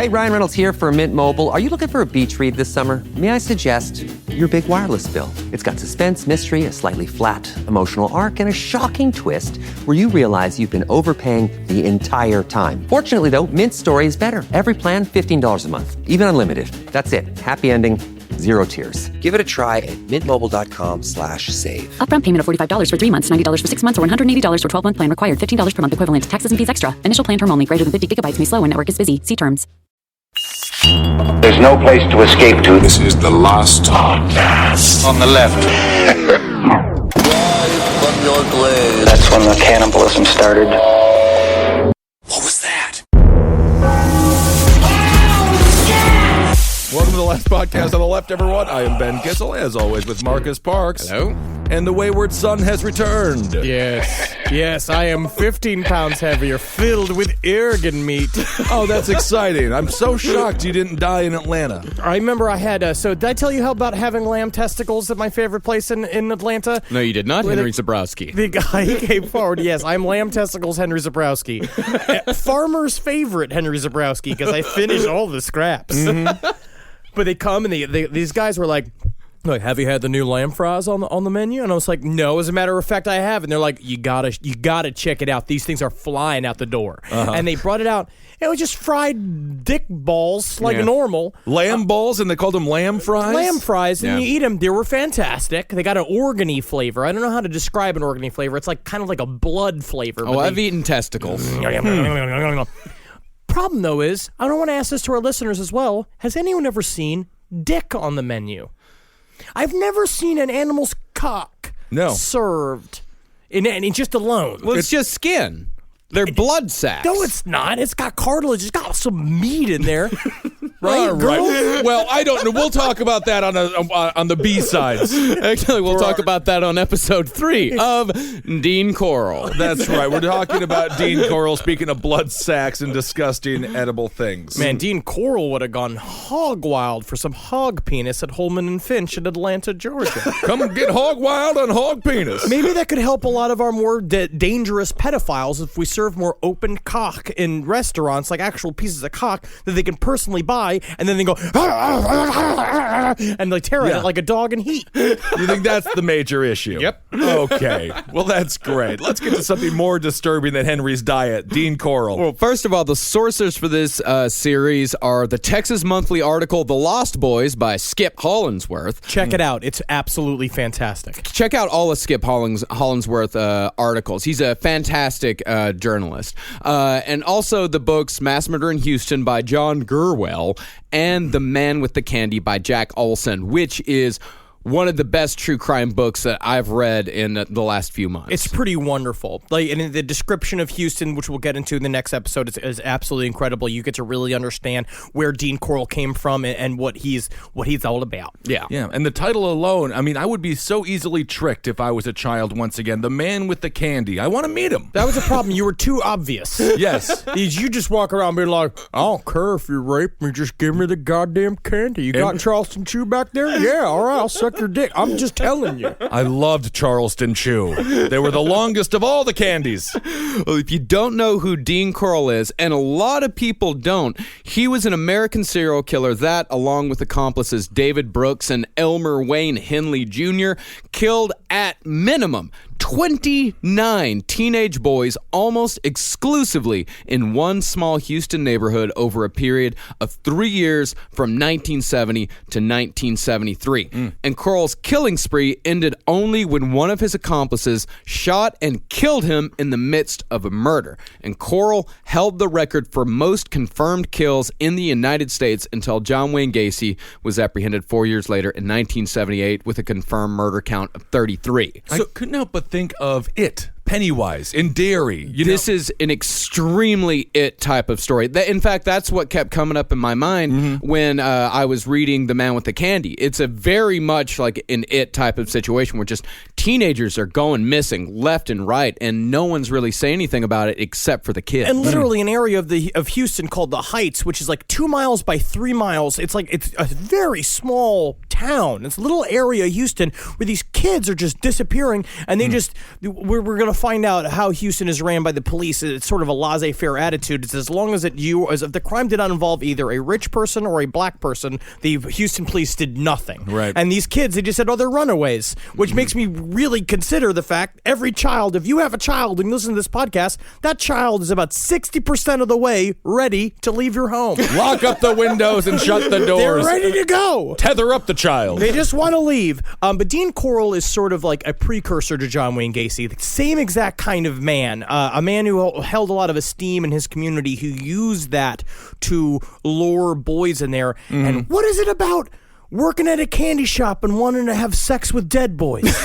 right, Ryan Reynolds here for Mint Mobile. Are you looking for a beach read this summer? May I suggest your big wireless bill? It's got suspense, mystery, a slightly flat emotional arc, and a shocking twist where you realize you've been overpaying the entire time. Fortunately, though, Mint's story is better. Every plan, $15 a month, even unlimited. That's it. Happy ending, 0 tears. Give it a try at mintmobile.com/save. Upfront payment of $45 for 3 months, $90 for 6 months, or $180 for 12-month plan required. $15 per month equivalent. Taxes and fees extra. Initial plan term only. Greater than 50 gigabytes may slow when network is busy. See terms. There's no place to escape to. This is the last podcast. On the left. That's when the cannibalism started. What was that? Welcome to the last podcast on the left, everyone. I am Ben Kissel, as always, with Marcus Parks. Hello. And the wayward son has returned. Yes, I am 15 pounds heavier, filled with organ meat. Oh, that's exciting. I'm so shocked you didn't die in Atlanta. I remember I had, so did I tell you how about having lamb testicles at my favorite place in Atlanta? No, you did not, Henry Zabrowski. The guy came forward, yes, I'm lamb testicles Henry Zabrowski. Farmer's favorite Henry Zabrowski, because I finished all the scraps. Mm-hmm. But they come and these guys were like, have you had the new lamb fries on the menu? And I was like, no, as a matter of fact, I have. And they're like, you gotta check it out. These things are flying out the door. Uh-huh. And they brought it out. It was just fried dick balls like normal. Lamb balls, and they called them lamb fries? Lamb fries, and you eat them. They were fantastic. They got an organy flavor. I don't know how to describe an organy flavor. It's like kind of like a blood flavor. Oh, I've eaten testicles. Problem, though, is, I don't want to ask this to our listeners as well, has anyone ever seen dick on the menu? I've never seen an animal's cock served in just alone. Well, it's just skin. They're blood sacks. No, it's not. It's got cartilage. It's got some meat in there. Right, girl? Well, I don't know. We'll talk about that on the B-sides. Actually, we'll talk about that on episode 3 of Dean Corll. That's right. We're talking about Dean Corll, speaking of blood sacks and disgusting edible things. Man, Dean Corll would have gone hog wild for some hog penis at Holman and Finch in Atlanta, Georgia. Come get hog wild on hog penis. Maybe that could help a lot of our more dangerous pedophiles if we serve more open cock in restaurants, like actual pieces of cock that they can personally buy, and then they go and they tear at it like a dog in heat. You think that's the major issue? Yep. Okay. Well, that's great. Let's get to something more disturbing than Henry's diet. Dean Corll. Well, first of all, the sources for this series are the Texas Monthly article "The Lost Boys" by Skip Hollandsworth. Check it out. It's absolutely fantastic. Check out all of Skip Hollandsworth articles. He's a fantastic journalist. And also the books Mass Murder in Houston by John Gerwell and The Man with the Candy by Jack Olson, which is one of the best true crime books that I've read in the last few months. It's pretty wonderful. Like, and the description of Houston, which we'll get into in the next episode, is absolutely incredible. You get to really understand where Dean Corll came from and what he's all about. Yeah. And the title alone, I mean, I would be so easily tricked if I was a child once again. The Man with the Candy. I want to meet him. That was a problem. You were too obvious. Yes. You just walk around being like, I don't care if you rape me, just give me the goddamn candy. You got Charleston Chew back there? Yeah, all right, I'll suck your dick. I'm just telling you. I loved Charleston Chew. They were the longest of all the candies. Well, if you don't know who Dean Corll is, and a lot of people don't, he was an American serial killer that, along with accomplices David Brooks and Elmer Wayne Henley Jr., killed at minimum 29 teenage boys almost exclusively in one small Houston neighborhood over a period of 3 years from 1970 to 1973. And Corll's killing spree ended only when one of his accomplices shot and killed him in the midst of a murder. And Corll held the record for most confirmed kills in the United States until John Wayne Gacy was apprehended 4 years later in 1978 with a confirmed murder count of 33. I couldn't help but think of It, Pennywise, in Derry. This is an extremely It type of story. In fact, that's what kept coming up in my mind when I was reading The Man with the Candy. It's a very much like an It type of situation where just teenagers are going missing left and right, and no one's really saying anything about it except for the kids. And literally an area of Houston called the Heights, which is like 2 miles by 3 miles. It's a very small town, this little area of Houston where these kids are just disappearing, and they we're going to find out how Houston is ran by the police. It's sort of a laissez-faire attitude. It's as long as if the crime did not involve either a rich person or a black person, the Houston police did nothing. Right. And these kids, they just said, oh, they're runaways, which makes me really consider the fact every child, if you have a child and you listen to this podcast, that child is about 60% of the way ready to leave your home. Lock up the windows and shut the doors. They're ready to go. Tether up the child. They just want to leave. But Dean Corll is sort of like a precursor to John Wayne Gacy. The same exact kind of man. A man who held a lot of esteem in his community, who used that to lure boys in there. And what is it about working at a candy shop and wanting to have sex with dead boys?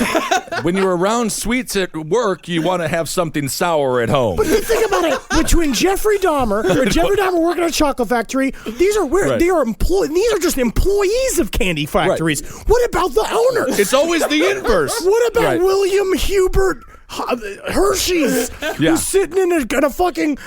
When you're around sweets at work, you want to have something sour at home. But you think about it, between Jeffrey Dahmer working at a chocolate factory, these are weird. Right. These are just employees of candy factories. Right. What about the owner? It's always the inverse. What about William Hubert Hershey's, who's sitting in a fucking,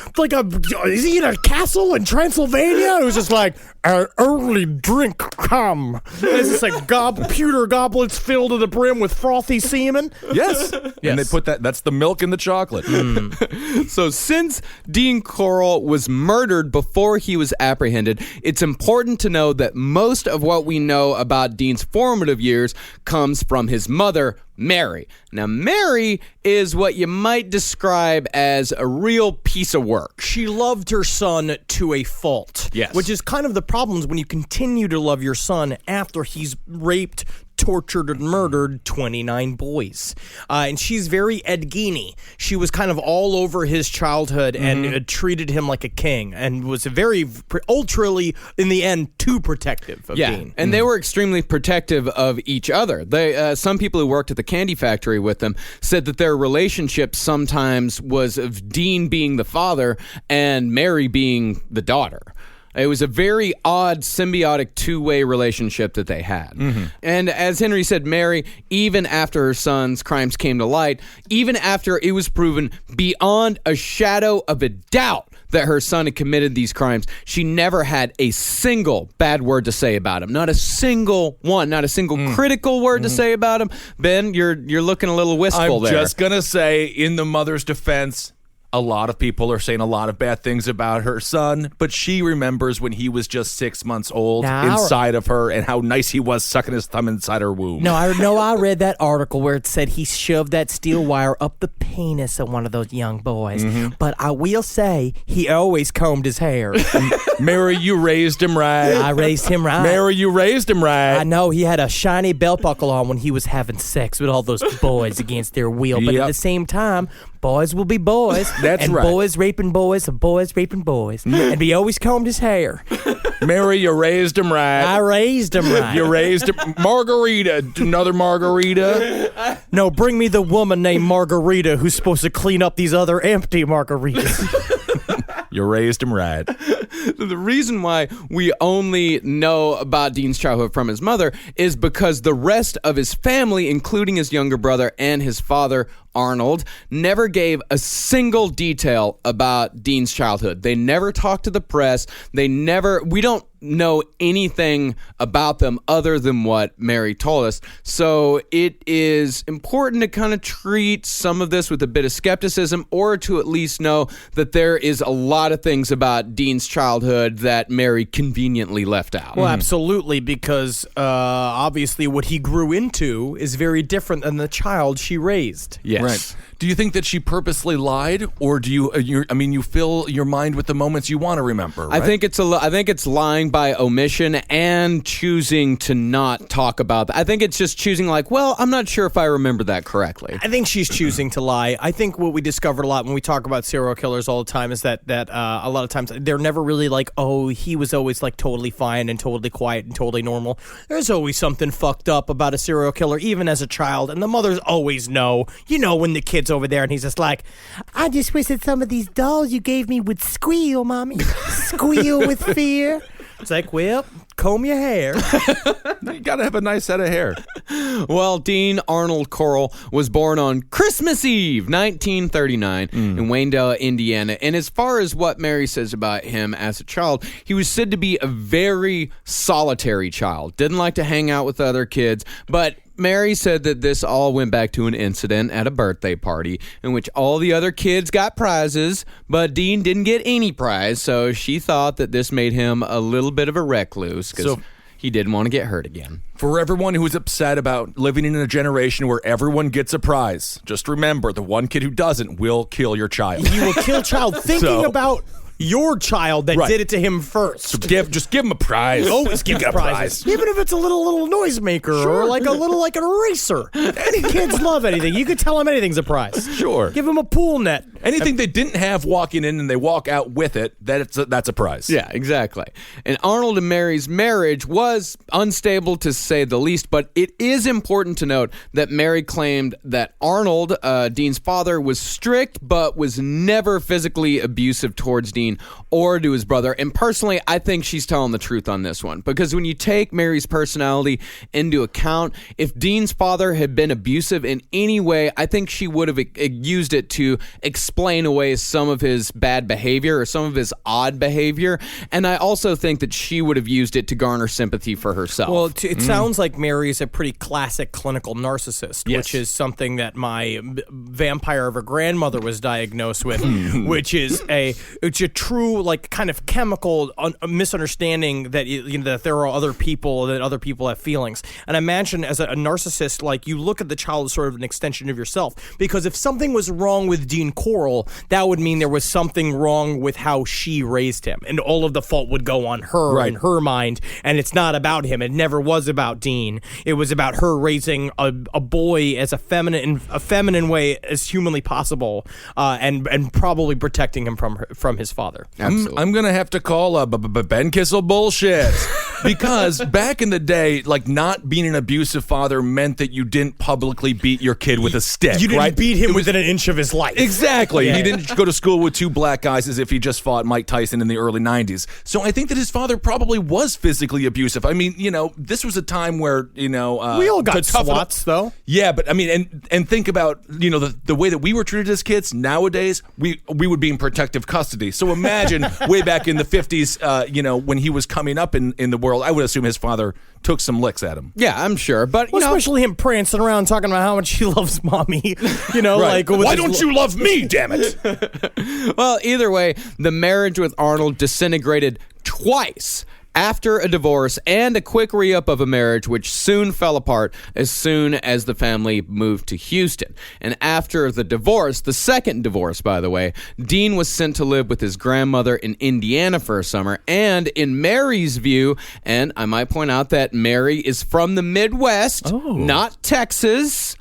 is he in a castle in Transylvania? Who's just like, an early drink come. And it's just like pewter goblets filled to the brim with frothy semen. Yes. And they put that's the milk in the chocolate. So since Dean Corll was murdered before he was apprehended, it's important to know that most of what we know about Dean's formative years comes from his mother, Mary. Now, Mary is what you might describe as a real piece of work. She loved her son to a fault. Yes. Which is kind of the problems when you continue to love your son after he's raped, tortured, and murdered 29 boys. And she's very Ed Gein-y. She was kind of all over his childhood and treated him like a king, and was very, ultrally, in the end, too protective of Dean. And they were extremely protective of each other. They, some people who worked at the candy factory with them said that their relationship sometimes was of Dean being the father and Mary being the daughter. It was a very odd, symbiotic, two-way relationship that they had. And as Henry said, Mary, even after her son's crimes came to light, even after it was proven beyond a shadow of a doubt that her son had committed these crimes, she never had a single bad word to say about him. Not a single one. Not a single critical word to say about him. Ben, you're looking a little wistful there. I'm just going to say, in the mother's defense, a lot of people are saying a lot of bad things about her son, but she remembers when he was just 6 months old inside of her and how nice he was sucking his thumb inside her womb. No, I read that article where it said he shoved that steel wire up the penis of one of those young boys. But I will say, he always combed his hair. Mary, you raised him right. I raised him right. Mary, you raised him right. I know, he had a shiny belt buckle on when he was having sex with all those boys against their will. But at the same time, boys will be boys. That's and right. Boys raping boys and boys raping boys. And he always combed his hair. Mary, you raised him right. I raised him right. You raised him. Margarita. Another margarita. No, bring me the woman named Margarita who's supposed to clean up these other empty margaritas. You raised him right. The reason why we only know about Dean's childhood from his mother is because the rest of his family, including his younger brother and his father, Arnold, never gave a single detail about Dean's childhood. They never talked to the press. We don't know anything about them other than what Mary told us. So it is important to kind of treat some of this with a bit of skepticism, or to at least know that there is a lot of things about Dean's childhood that Mary conveniently left out. Well, absolutely, because obviously what he grew into is very different than the child she raised. Yes. Right. Do you think that she purposely lied, or do you fill your mind with the moments you want to remember? Right? I think it's lying by omission and choosing to not talk about that. I think it's just choosing I'm not sure if I remember that correctly. I think she's choosing to lie. I think what we discovered a lot when we talk about serial killers all the time is that a lot of times they're never really like, oh, he was always like totally fine and totally quiet and totally normal. There's always something fucked up about a serial killer, even as a child, and the mothers always know. You know when the kid's over there and he's just like, I just wish that some of these dolls you gave me would squeal, mommy. Squeal with fear. It's like, well, comb your hair. You gotta have a nice head of hair. Well, Dean Arnold Corll was born on Christmas Eve, 1939, in Waynesdale, Indiana. And as far as what Mary says about him as a child, he was said to be a very solitary child. Didn't like to hang out with other kids, but Mary said that this all went back to an incident at a birthday party in which all the other kids got prizes, but Dean didn't get any prize, so she thought that this made him a little bit of a recluse because he didn't want to get hurt again. For everyone who's upset about living in a generation where everyone gets a prize, just remember, the one kid who doesn't will kill your child. He will kill child thinking about your child that did it to him first. So just give him a prize. Always give prizes. Even if it's a little noisemaker or like an eraser. Any kids love anything. You could tell them anything's a prize. Sure. Give them a pool net. Anything they didn't have walking in and they walk out with it, that's a prize. Yeah, exactly. And Arnold and Mary's marriage was unstable to say the least, but it is important to note that Mary claimed that Arnold, Dean's father, was strict but was never physically abusive towards Dean or to his brother. And personally, I think she's telling the truth on this one, because when you take Mary's personality into account, if Dean's father had been abusive in any way, I think she would have used it to explain away some of his bad behavior or some of his odd behavior. And I also think that she would have used it to garner sympathy for herself. Well, it sounds like Mary's a pretty classic clinical narcissist, which is something that my vampire of a grandmother was diagnosed with, which is a true, like, kind of chemical misunderstanding that that there are other people, that other people have feelings. And I imagine as a narcissist, like, you look at the child as sort of an extension of yourself, because if something was wrong with Dean Corll, that would mean there was something wrong with how she raised him, and all of the fault would go on her in her mind. And it's not about him. It never was about Dean. It was about her raising a boy as a feminine way as humanly possible, and probably protecting him from his father. I'm going to have to call Ben Kissel bullshit. Because back in the day, like, not being an abusive father meant that you didn't publicly beat your kid with a stick. You didn't beat him within an inch of his life. Exactly. He didn't go to school with two black guys as if he just fought Mike Tyson in the early 90s. So I think that his father probably was physically abusive. I mean, this was a time where, we all got swats, though. Yeah, but I mean, and think about, the way that we were treated as kids. Nowadays, we would be in protective custody. So imagine way back in the 50s, when he was coming up in the world, I would assume his father took some licks at him. Yeah, I'm sure. But, especially him prancing around talking about how much he loves mommy. Like, why don't you love me, damn it? Well, either way, the marriage with Arnold disintegrated twice after a divorce and a quick re-up of a marriage, which soon fell apart as soon as the family moved to Houston. And after the divorce, the second divorce, by the way, Dean was sent to live with his grandmother in Indiana for a summer. And in Mary's view, and I might point out that Mary is from the Midwest, not Texas,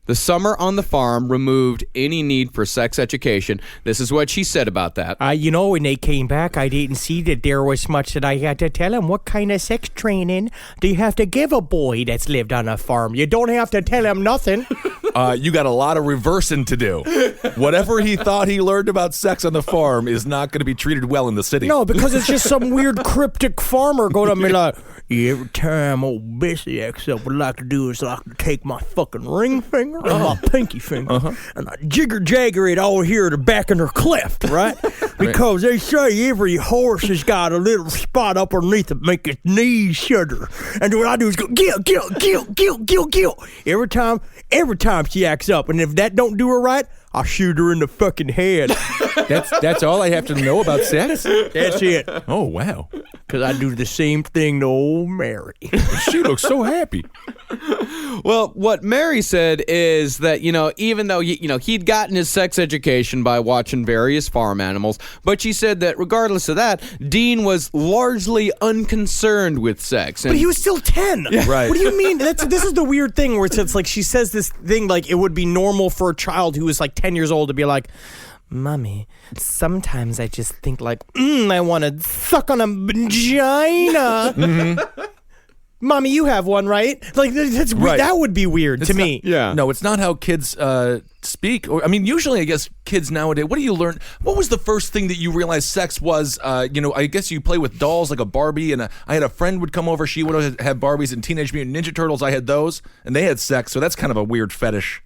the summer on the farm removed any need for sex education. This is what she said about that. When they came back, I didn't see that there was much that I had to tell them. What kind of sex training do you have to give a boy that's lived on a farm? You don't have to tell him nothing. You got a lot of reversing to do. Whatever he thought he learned about sex on the farm is not going to be treated well in the city. No, because it's just some weird cryptic farmer going to me like, every time old Bessie acts up, what I like to do is I like to take my fucking ring finger and my pinky finger and I jigger-jagger it all here to back in her cleft, right? Because they say every horse has got a little spot up underneath to make its knees shudder. And what I do is go, gill. Every time she acts up, and if that don't do her right, I'll shoot her in the fucking head. That's all I have to know about sex? That's it. Oh, wow. Because I do the same thing to old Mary. She looks so happy. Well, what Mary said is that, even though, he'd gotten his sex education by watching various farm animals, but she said that regardless of that, Dean was largely unconcerned with sex. But he was still 10. Yeah. Right. What do you mean? This is the weird thing where it's like she says this thing like it would be normal for a child who is like 10 years old to be like, Mommy, sometimes I just think like, I want to suck on a vagina. Mommy, you have one, right? Like, that would be weird to me. Yeah. No, it's not how kids speak. Or, I mean, usually, I guess kids nowadays. What do you learn? What was the first thing that you realized sex was? I guess you play with dolls like a Barbie, and I had a friend would come over. She would have Barbies and Teenage Mutant Ninja Turtles. I had those, and they had sex. So that's kind of a weird fetish.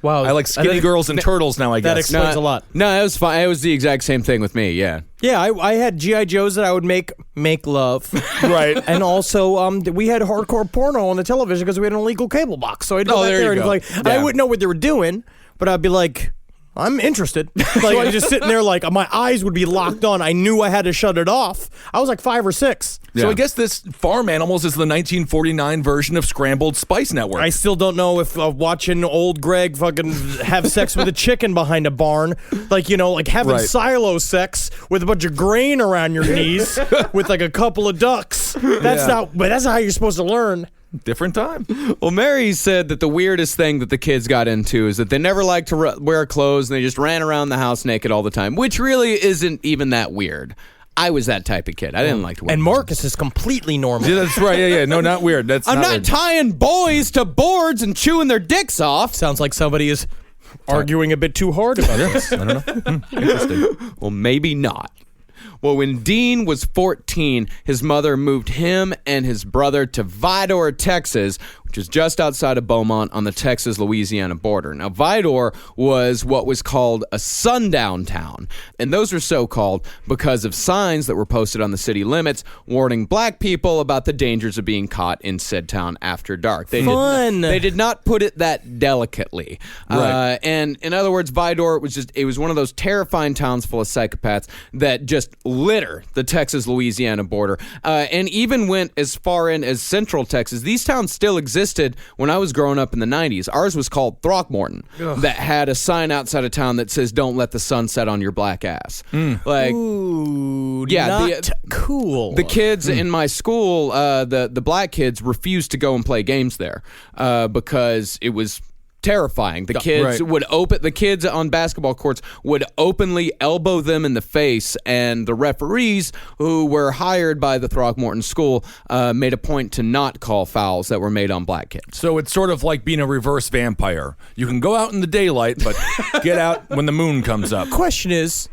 Wow, I like skinny girls and turtles now, I guess. That explains a lot. No, it was fine. It was the exact same thing with me. Yeah. Yeah, I had G.I. Joes that I would make love. Right. And also, we had hardcore porno on the television because we had an illegal cable box. So I'd go back there and like, I wouldn't know what they were doing, but I'd be like, I'm interested. Like, I was just sitting there like, my eyes would be locked on. I knew I had to shut it off. I was like 5 or 6. So I guess this Farm Animals is the 1949 version of Scrambled Spice Network. I still don't know if watching old Greg fucking have sex with a chicken behind a barn, like having silo sex with a bunch of grain around your knees with like a couple of ducks. That's not how you're supposed to learn. Different time. Well, Mary said that the weirdest thing that the kids got into is that they never liked to wear clothes and they just ran around the house naked all the time, which really isn't even that weird. I was that type of kid. I didn't like to wear And clothes. Marcus is completely normal. Yeah, that's right. Yeah. No, not weird. I'm not tying boys to boards and chewing their dicks off. Sounds like somebody is arguing a bit too hard about this. I don't know. Interesting. Well, maybe not. Well, when Dean was 14, his mother moved him and his brother to Vidor, Texas, which is just outside of Beaumont on the Texas-Louisiana border. Now, Vidor was what was called a sundown town, and those were so called because of signs that were posted on the city limits warning black people about the dangers of being caught in said town after dark. They did not put it that delicately. Right. And in other words, Vidor was one of those terrifying towns full of psychopaths that just litter the Texas-Louisiana border, and even went as far in as central Texas. These towns still existed when I was growing up in the 90s. Ours was called Throckmorton, that had a sign outside of town that says, "Don't let the sun set on your black ass." Like, Ooh, yeah, not cool. The kids in my school, the black kids, refused to go and play games there because it was terrifying. The kids the kids on basketball courts would openly elbow them in the face, and the referees, who were hired by the Throckmorton school, made a point to not call fouls that were made on black kids. So it's sort of like being a reverse vampire. You can go out in the daylight, but get out when the moon comes up. Question is,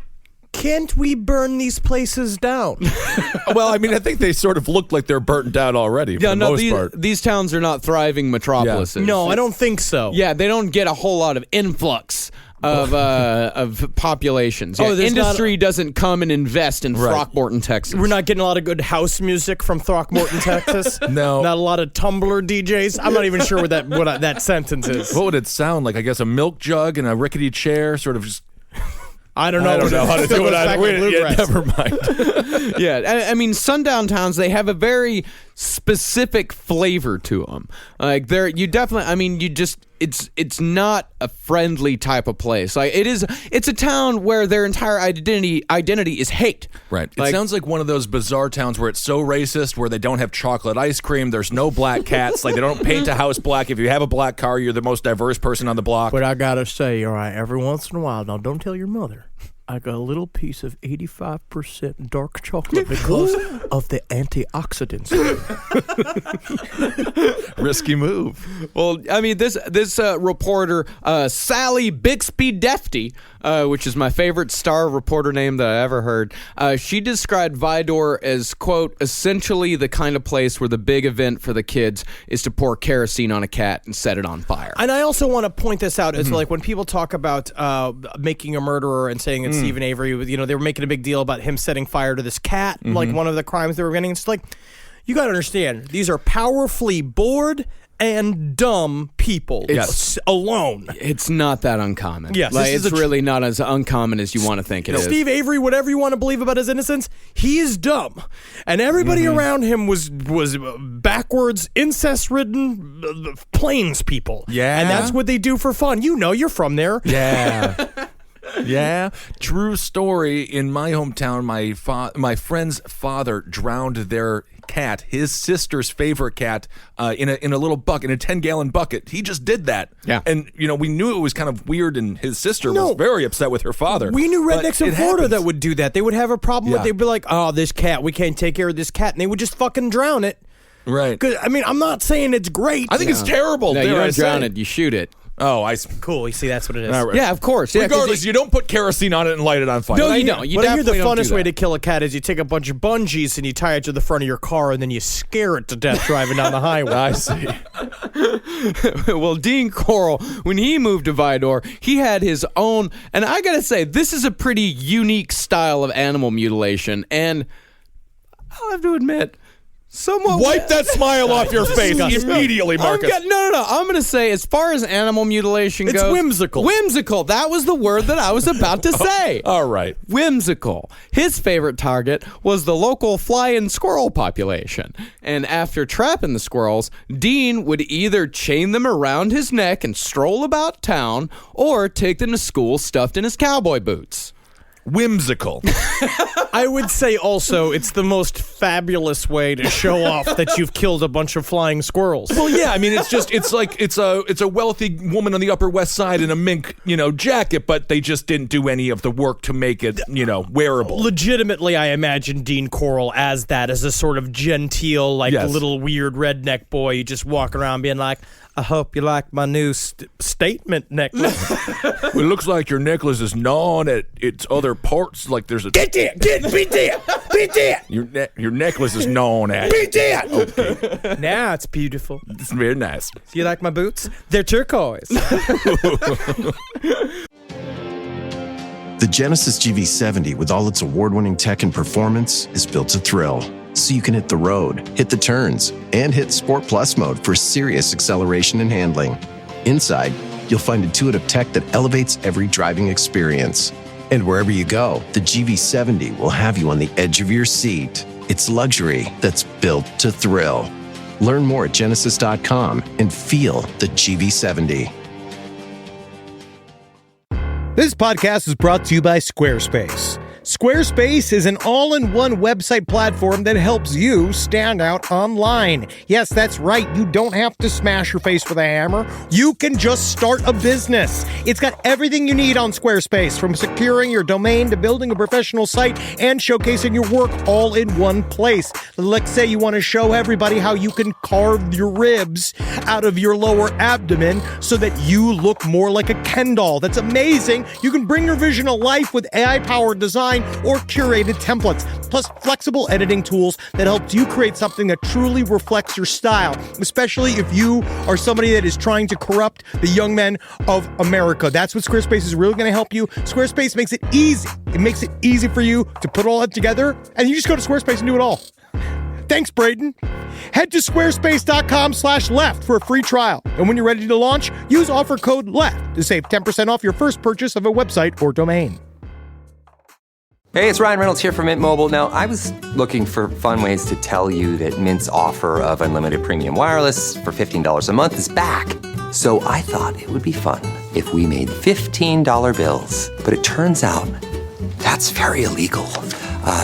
can't we burn these places down? Well, I mean, I think they sort of look like they're burnt down already for the most part. These towns are not thriving metropolises. No, I don't think so. Yeah, they don't get a whole lot of influx of populations. Yeah, industry doesn't come and invest in Throckmorton, Texas. We're not getting a lot of good house music from Throckmorton, Texas. No. Not a lot of Tumblr DJs. I'm not even sure what that sentence is. What would it sound like? I guess a milk jug and a rickety chair, sort of just... I don't know how to do it. Never mind. Yeah, I mean, sundown towns, they have a very specific flavor to them. Like, it's not a friendly type of place. Like, it's a town where their entire identity is hate. Right. It sounds like one of those bizarre towns where it's so racist, where they don't have chocolate ice cream, there's no black cats, like they don't paint a house black. If you have a black car, you're the most diverse person on the block. But I gotta say, all right, every once in a while, now don't tell your mother, I got a little piece of 85% dark chocolate because of the antioxidants. Risky move. Well, I mean, this reporter, Sally Bixby Defty, which is my favorite star reporter name that I ever heard, she described Vidor as, quote, essentially the kind of place where the big event for the kids is to pour kerosene on a cat and set it on fire. And I also want to point this out. It's like when people talk about making a murderer and saying it's Stephen Avery, they were making a big deal about him setting fire to this cat, like one of the crimes they were getting. It's like, you got to understand, these are powerfully bored and dumb people alone. It's not that uncommon. Yes, like, it's really not as uncommon as you want to think it is. Steve Avery, whatever you want to believe about his innocence, he is dumb. And everybody around him was backwards, incest-ridden plains people. Yeah. And that's what they do for fun. You know, you're from there. Yeah. Yeah, true story. In my hometown, my friend's father drowned their cat, his sister's favorite cat, in a little bucket, in a 10-gallon bucket. He just did that. Yeah, and we knew it was kind of weird, and his sister was very upset with her father. We knew rednecks in Florida that would do that. They would have a problem with. They'd be like, "Oh, this cat, we can't take care of this cat," and they would just fucking drown it. Right. 'Cause, I mean, I'm not saying it's great. I think it's terrible. No, you dare I don't drown say. it. You shoot it. Oh, Cool. You see, that's what it is. All right. Yeah, of course. Yeah, 'cause Regardless, you don't put kerosene on it and light it on fire. No, you don't. You But I hear the definitely don't do funnest way that. to kill a cat is you take a bunch of bungees and you tie it to the front of your car and then you scare it to death driving down the highway. I see. Well, Dean Corll, when he moved to Vidor, he had his own, and I gotta say, this is a pretty unique style of animal mutilation, and I'll have to admit, somewhat Wipe that smile off your face immediately, Marcus. No. I'm going to say, as far as animal mutilation It's goes... whimsical. Whimsical. That was the word that I was about to say. All right. Whimsical. His favorite target was the local fly-in squirrel population. And after trapping the squirrels, Dean would either chain them around his neck and stroll about town, or take them to school stuffed in his cowboy boots. Whimsical. I would say also it's the most fabulous way to show off that you've killed a bunch of flying squirrels. Well, yeah, I mean, it's a wealthy woman on the Upper West Side in a mink, jacket, but they just didn't do any of the work to make it, wearable. Legitimately, I imagine Dean Corll as that, as a sort of genteel, Yes. little weird redneck boy. You just walk around being like, I hope you like my new statement necklace. It looks like your necklace is gnawing at its other parts, like there's a... Be dead! Your necklace is gnawing at it. Okay, Now it's beautiful. it's very nice. Do you like my boots? They're turquoise. The Genesis GV70, with all its award-winning tech and performance, is built to thrill. So you can hit the road, hit the turns, and hit Sport Plus mode for serious acceleration and handling. Inside, you'll find intuitive tech that elevates every driving experience. And wherever you go, the GV70 will have you on the edge of your seat. It's luxury that's built to thrill. Learn more at Genesis.com and feel the GV70. This podcast is brought to you by Squarespace. Squarespace is an all-in-one website platform that helps you stand out online. Yes, that's right. You don't have to smash your face with a hammer. You can just start a business. It's got everything you need on Squarespace, from securing your domain to building a professional site and showcasing your work all in one place. Let's say you want to show everybody how you can carve your ribs out of your lower abdomen so that you look more like a Ken doll. That's amazing. You can bring your vision to life with AI-powered design or curated templates, plus flexible editing tools that helps you create something that truly reflects your style, especially if you are somebody that is trying to corrupt the young men of America. That's what Squarespace is really going to help you. Squarespace makes it easy. It makes it easy for you to put all that together, and you just go to Squarespace and do it all. Thanks, Braden. Head to squarespace.com/left for a free trial. And when you're ready to launch, use offer code LEFT to save 10% off your first purchase of a website or domain. Hey, it's Ryan Reynolds here from Mint Mobile. Now, I was looking for fun ways to tell you that Mint's offer of unlimited premium wireless for $15 a month is back. So I thought it would be fun if we made $15 bills. But it turns out that's very illegal.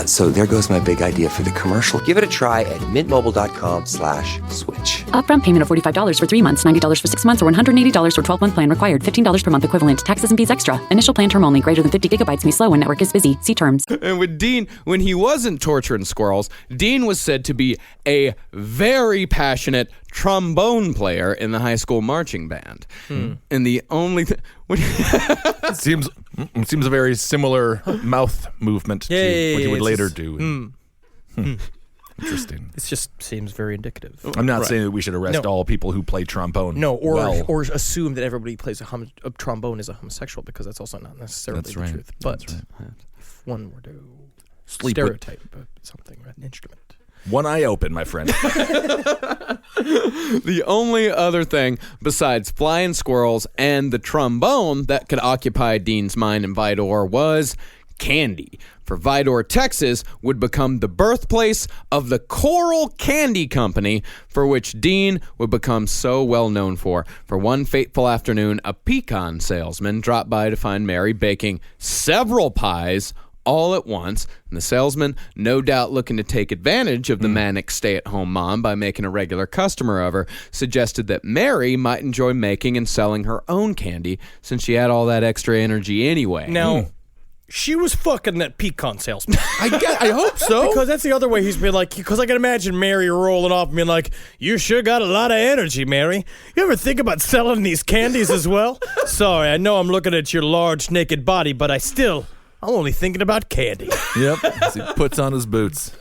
So there goes my big idea for the commercial. Give it a try at mintmobile.com/switch. Upfront payment of $45 for 3 months, $90 for 6 months, or $180 for 12-month plan required. $15 per month equivalent. Taxes and fees extra. Initial plan term only. Greater than 50 gigabytes may slow when network is busy. See terms. And with Dean, when he wasn't torturing squirrels, Dean was said to be a very passionate trombone player in the high school marching band. And the only It seems a very similar mouth movement to what you would later do. Interesting. It just seems very indicative. I'm not saying that we should arrest all people who play trombone. No, or well. or assume that everybody who plays a trombone is a homosexual, because that's also not necessarily That's the right. truth. But That's right. if one were to Sleep with- stereotype something, an instrument. One eye open, my friend. The only other thing besides flying squirrels and the trombone that could occupy Dean's mind in Vidor was candy. For Vidor, Texas would become the birthplace of the Coral Candy Company, for which Dean would become so well known for. For one fateful afternoon, a pecan salesman dropped by to find Mary baking several pies all at once, and the salesman, no doubt looking to take advantage of the manic stay-at-home mom by making a regular customer of her, suggested that Mary might enjoy making and selling her own candy since she had all that extra energy anyway. Now, She was fucking that pecan salesman. I hope so. Because that's the other way he's been like, because I can imagine Mary rolling off and being like, you sure got a lot of energy, Mary. You ever think about selling these candies as well? Sorry, I know I'm looking at your large naked body, but I'm only thinking about candy. Yep, as he puts on his boots.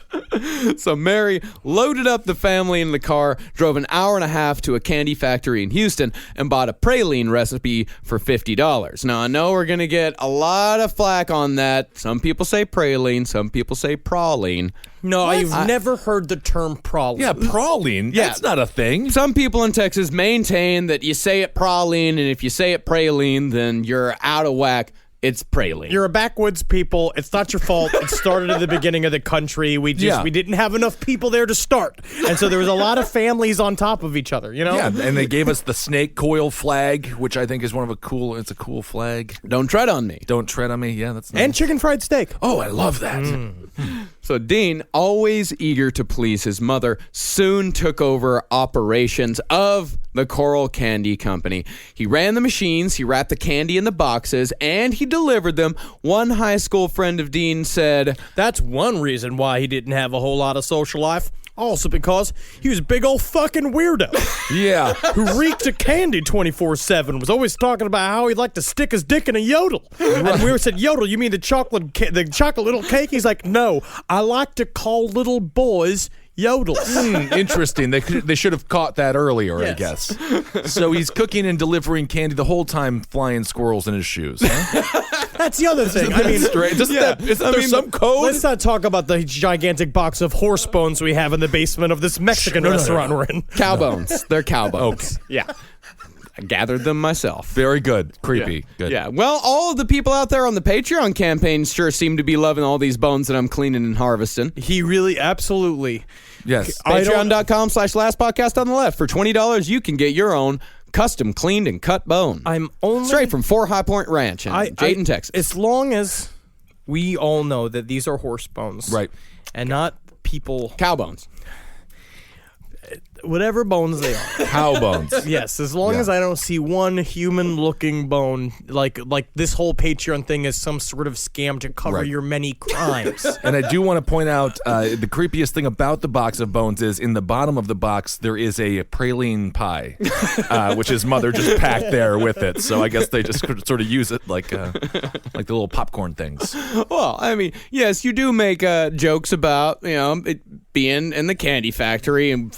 So Mary loaded up the family in the car, drove an hour and a half to a candy factory in Houston, and bought a praline recipe for $50. Now, I know we're going to get a lot of flack on that. Some people say praline, some people say praline. No, I've never heard the term praline. Yeah, praline? Yeah. That's not a thing. Some people in Texas maintain that you say it praline, and if you say it praline, then you're out of whack. It's praline. You're a backwoods people. It's not your fault. It started at the beginning of the country. We didn't have enough people there to start. And so there was a lot of families on top of each other, you know? Yeah, and they gave us the snake coil flag, which I think is it's a cool flag. Don't tread on me. Don't tread on me. Yeah, that's nice. And chicken fried steak. Oh, I love that. So Dean, always eager to please his mother, soon took over operations of the Corll Candy Company. He ran the machines, he wrapped the candy in the boxes, and he delivered them. One high school friend of Dean said, that's one reason why he didn't have a whole lot of social life. Also because he was a big old fucking weirdo. Yeah. Who reeked of candy 24/7. Was always talking about how he'd like to stick his dick in a yodel. And we said, yodel, you mean the chocolate little cake? He's like, no, I like to call little boys yodels. Interesting. They should have caught that earlier, Yes. I guess. So he's cooking and delivering candy the whole time, flying squirrels in his shoes. Huh? That's the other thing. I mean, isn't there some code? Let's not talk about the gigantic box of horse bones we have in the basement of this Mexican restaurant we're in. cow bones. They're cow bones. Okay. Yeah. I gathered them myself. Very good. Creepy. Yeah. Good. Yeah. Well, all of the people out there on the Patreon campaign sure seem to be loving all these bones that I'm cleaning and harvesting. He really, absolutely. Yes. Patreon.com/lastpodcast on the left. For $20, you can get your own custom cleaned and cut bone. I'm only straight from Fort High Point Ranch in Jayton, Texas. As long as we all know that these are horse bones. Right. And not people. Cow bones. Whatever bones they are. Cow bones. Yes, as long as I don't see one human-looking bone, like this whole Patreon thing is some sort of scam to cover your many crimes. And I do want to point out the creepiest thing about the box of bones is in the bottom of the box there is a praline pie, which his mother just packed there with it. So I guess they just sort of use it like the little popcorn things. Well, I mean, yes, you do make jokes about it being in the candy factory and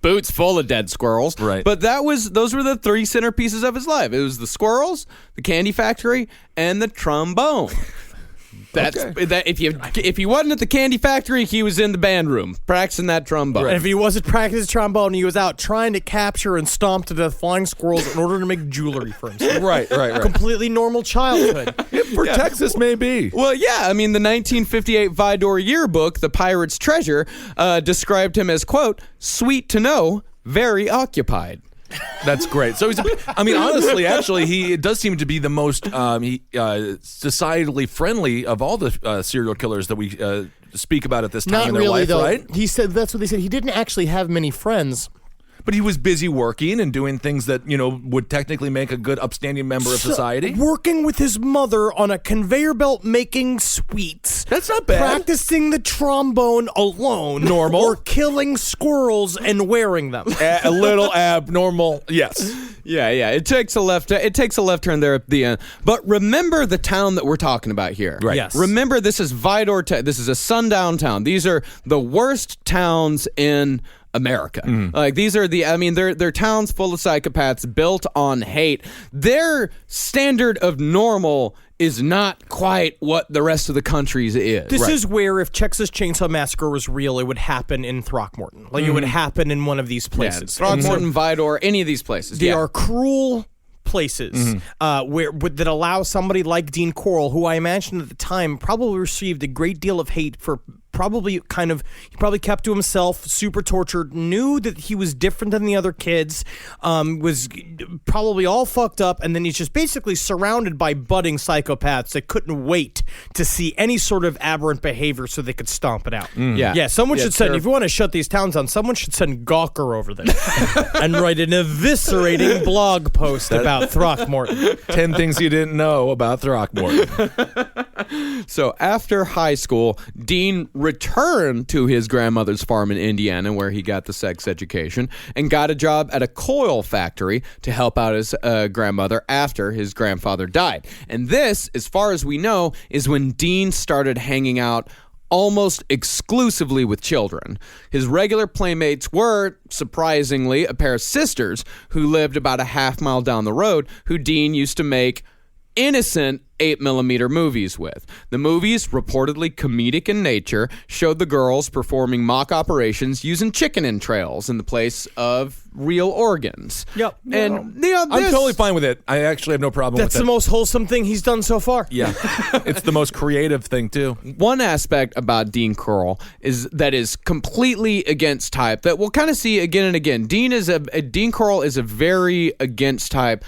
boots full of dead squirrels. Right. But those were the three centerpieces of his life. It was the squirrels, the candy factory, and the trombone. That if he wasn't at the candy factory, he was in the band room practicing that trombone. Right. And if he wasn't practicing trombone, he was out trying to capture and stomp to death flying squirrels in order to make jewelry for himself. Right. Completely normal childhood. For Texas, maybe. Well, yeah. I mean, the 1958 Vidor yearbook, The Pirate's Treasure, described him as, quote, sweet to know, very occupied. That's great. So honestly, actually, it does seem to be the most societally friendly of all the serial killers that we speak about at this time in their life, though. right? He said that's what they said. He didn't actually have many friends. But he was busy working and doing things that, would technically make a good upstanding member of society. Working with his mother on a conveyor belt making sweets. That's not bad. Practicing the trombone alone. Normal. Or killing squirrels and wearing them. A little abnormal. Yes. Yeah. It takes a left turn there at the end. But remember the town that we're talking about here. Right. Yes. Remember, this is Vidor. This is a sundown town. These are the worst towns in America. Like these are they're towns full of psychopaths built on hate. Their standard of normal is not quite what the rest of the country's is. This is where if Texas Chainsaw Massacre was real, it would happen in Throckmorton. Like it would happen in one of these places. Throckmorton, Vidor, any of these places. They are cruel places that allow somebody like Dean Corll, who I imagine at the time probably received a great deal of hate for probably kept to himself, super tortured, knew that he was different than the other kids, was probably all fucked up, and then he's just basically surrounded by budding psychopaths that couldn't wait to see any sort of aberrant behavior so they could stomp it out. Yeah, someone should send, if you want to shut these towns down, someone should send Gawker over there and write an eviscerating blog post about Throckmorton. 10 things you didn't know about Throckmorton. So after high school, Dean returned to his grandmother's farm in Indiana, where he got the sex education, and got a job at a coil factory to help out his grandmother after his grandfather died. And this, as far as we know, is when Dean started hanging out almost exclusively with children. His regular playmates were, surprisingly, a pair of sisters who lived about a half-mile down the road, who Dean used to make innocent 8mm movies with. The movies, reportedly comedic in nature, showed the girls performing mock operations using chicken entrails in the place of real organs. Yep. And I'm totally fine with it. I actually have no problem with That's it. the most wholesome thing he's done so far. Yeah. It's the most creative thing, too. One aspect about Dean Corll is completely against type that we'll kind of see again and again. Dean Corll is a very against type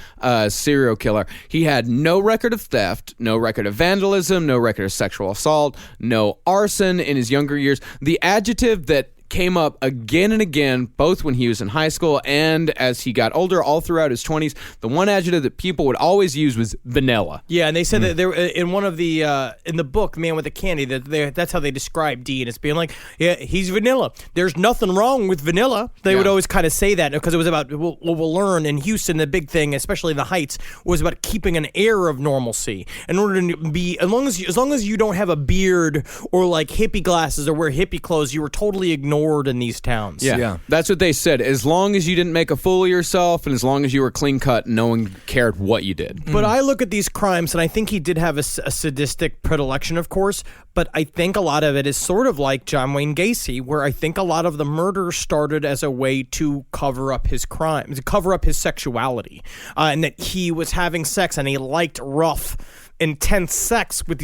serial killer. He had no record of theft, no record of vandalism, no record of sexual assault, no arson in his younger years. The adjective that came up again and again, both when he was in high school and as he got older, all throughout his 20s. The one adjective that people would always use was vanilla. Yeah, and they said that there in one of the in the book, Man with the Candy, that's how they describe Dean as being like, yeah, he's vanilla. There's nothing wrong with vanilla. They would always kind of say that because it was about what we'll learn in Houston. The big thing, especially in the Heights, was about keeping an air of normalcy. In order to be, as long as you don't have a beard or like hippie glasses or wear hippie clothes, you were totally ignored in these towns. Yeah. That's what they said. As long as you didn't make a fool of yourself and as long as you were clean cut, no one cared what you did. But I look at these crimes and I think he did have a sadistic predilection, of course, but I think a lot of it is sort of like John Wayne Gacy, where I think a lot of the murders started as a way to cover up his crime, to cover up his sexuality, and that he was having sex and he liked rough, intense sex with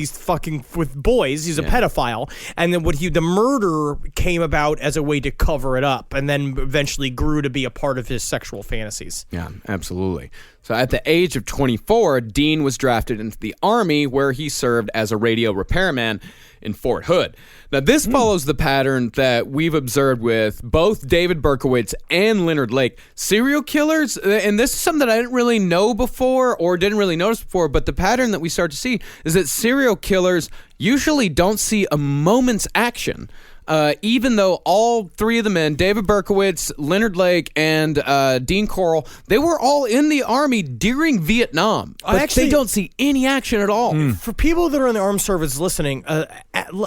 with boys. He's a pedophile, and then the murder came about as a way to cover it up, and then eventually grew to be a part of his sexual fantasies. Yeah, absolutely. So at the age of 24, Dean was drafted into the Army, where he served as a radio repairman in Fort Hood. Now, this follows the pattern that we've observed with both David Berkowitz and Leonard Lake. Serial killers, and this is something that I didn't really know before or didn't really notice before, but the pattern that we start to see is that serial killers usually don't see a moment's action. Even though all three of the men, David Berkowitz, Leonard Lake, and Dean Corll, they were all in the Army during Vietnam. But they don't see any action at all. For people that are in the armed service listening,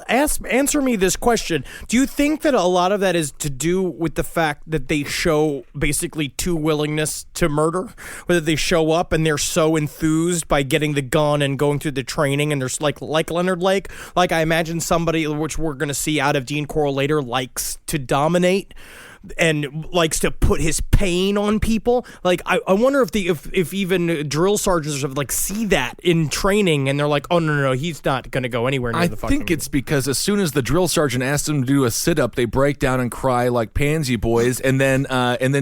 answer me this question. Do you think that a lot of that is to do with the fact that they show basically too willingness to murder? Whether they show up and they're so enthused by getting the gun and going through the training, and there's like Leonard Lake, like I imagine somebody, which we're going to see out of Dean Corll later, likes to dominate and likes to put his pain on people. Like I wonder if even drill sergeants like see that in training and they're like, oh no, he's not going to go anywhere near the fucking. I think it's because as soon as the drill sergeant asks them to do a sit-up, they break down and cry like pansy boys, and then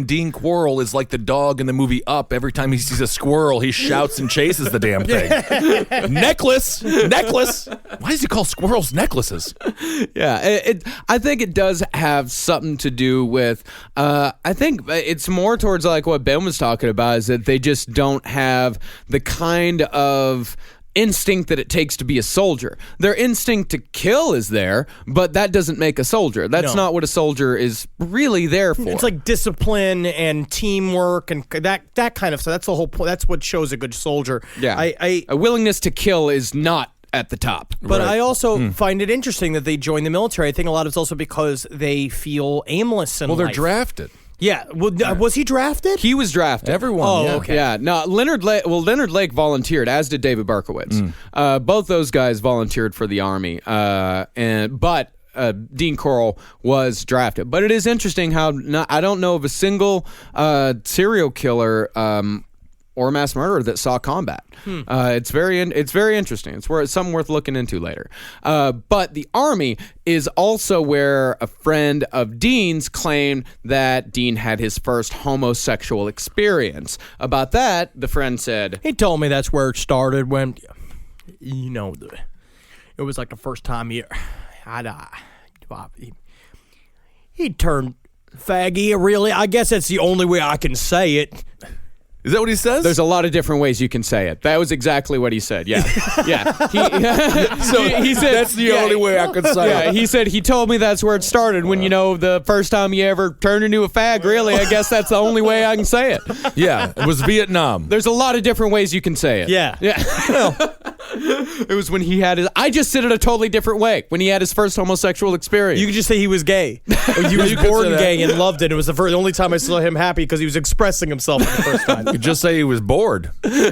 Dean Corll is like the dog in the movie Up. Every time he sees a squirrel, he shouts and chases the damn thing. Necklace. Why does he call squirrels necklaces? Yeah, I think it does have something to do with. I think it's more towards like what Ben was talking about, is that they just don't have the kind of instinct that it takes to be a soldier. Their instinct to kill is there, but that doesn't make a soldier. That's not what a soldier is really there for. It's like discipline and teamwork and that kind of stuff. That's the whole point. That's what shows a good soldier. Yeah, a willingness to kill is not at the top. But I also find it interesting that they join the military. I think a lot of it's also because they feel aimless in life. Well, they're drafted. Yeah. Well, was he drafted? He was drafted. Everyone. Oh, yeah. okay. Yeah. No, Leonard Lake volunteered, as did David Berkowitz. Both those guys volunteered for the Army. But Dean Corll was drafted. But it is interesting how I don't know of a single serial killer or a mass murderer that saw combat. It's very interesting. It's something worth looking into later. But the Army is also where a friend of Dean's claimed that Dean had his first homosexual experience. About that, the friend said, He told me that's where it started when, it was like the first time he turned faggy, really. I guess that's the only way I can say it. Is that what he says? There's a lot of different ways you can say it. That was exactly what he said. Yeah. Yeah. He said that's the only way I could say it. Yeah, he said he told me that's where it started when, the first time you ever turned into a fag, really. I guess that's the only way I can say it. Yeah, it was Vietnam. There's a lot of different ways you can say it. Yeah. It was when he had I just said it a totally different way. When he had his first homosexual experience. You could just say he was gay. Or he was born gay and loved it. It was the only time I saw him happy because he was expressing himself for the first time. You just say he was bored.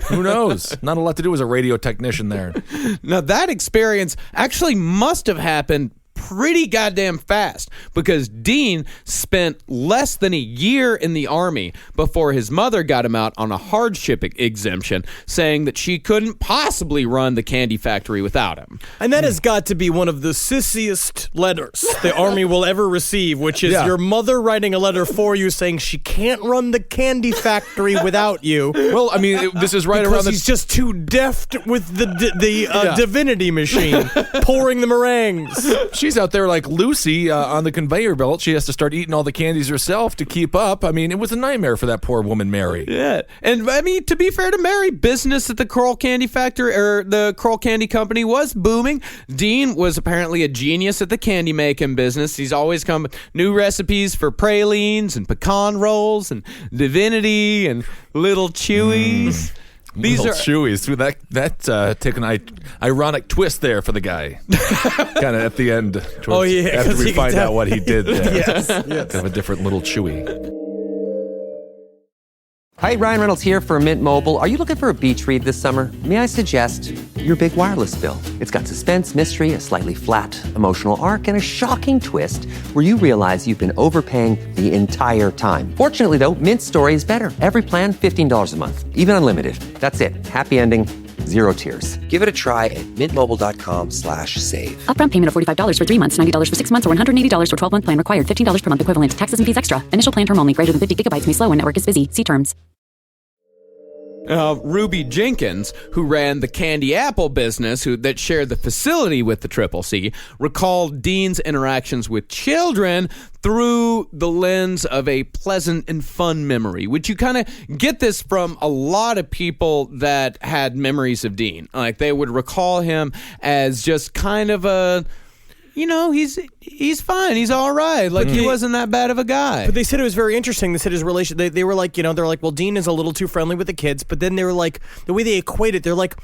Who knows? Not a lot to do as a radio technician there. Now, that experience actually must have happened pretty goddamn fast because Dean spent less than a year in the Army before his mother got him out on a hardship exemption, saying that she couldn't possibly run the candy factory without him. And that has got to be one of the sissiest letters the Army will ever receive, which is your mother writing a letter for you saying she can't run the candy factory without you. Well, I mean, this is right around he's just too deft with the divinity machine, pouring the meringues. She's out there like Lucy on the conveyor belt. She has to start eating all the candies herself to keep up. I mean, it was a nightmare for that poor woman, Mary. Yeah. And I mean, to be fair to Mary, business at the Corll Candy Factory or the Corll Candy Company was booming. Dean was apparently a genius at the candy making business. He's always come with new recipes for pralines and pecan rolls and divinity and little chewies. These are chewies. That take an ironic twist there for the guy. Kind of at the end. After we find out what he did there. Yes. Kind of a different little chewy. Hi, Ryan Reynolds here for Mint Mobile. Are you looking for a beach read this summer? May I suggest your big wireless bill? It's got suspense, mystery, a slightly flat emotional arc, and a shocking twist where you realize you've been overpaying the entire time. Fortunately, though, Mint's story is better. Every plan, $15 a month, even unlimited. That's it. Happy ending. Zero tears. Give it a try at mintmobile.com/save. Upfront payment of $45 for 3 months, $90 for 6 months, or $180 for 12-month plan required. $15 per month equivalent. Taxes and fees extra. Initial plan term only. Greater than 50 gigabytes may slow when network is busy. See terms. Ruby Jenkins, who ran the candy apple business that shared the facility with the CCC, recalled Dean's interactions with children through the lens of a pleasant and fun memory, which you kind of get this from a lot of people that had memories of Dean. Like, they would recall him as just kind of a... he's fine. He's all right. Like, he wasn't that bad of a guy. But they said it was very interesting. They said his relation, they were like, they're like, well, Dean is a little too friendly with the kids. But then they were like, the way they equate it, they're like,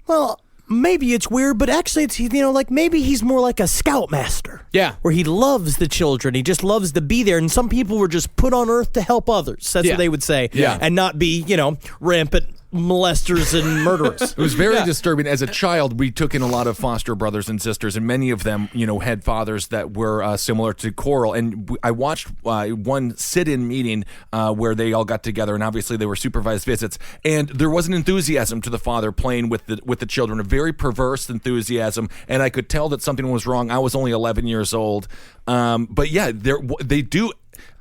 well, maybe it's weird, but actually it's, like maybe he's more like a scoutmaster. Yeah. Where he loves the children. He just loves to be there. And some people were just put on earth to help others. That's what they would say. Yeah. And not be, rampant molesters and murderers. It was very disturbing. As a child, we took in a lot of foster brothers and sisters, and many of them, had fathers that were similar to Corll. And I watched one sit-in meeting where they all got together, and obviously they were supervised visits. And there was an enthusiasm to the father playing with the children, a very perverse enthusiasm. And I could tell that something was wrong. I was only 11 years old, but yeah, they do.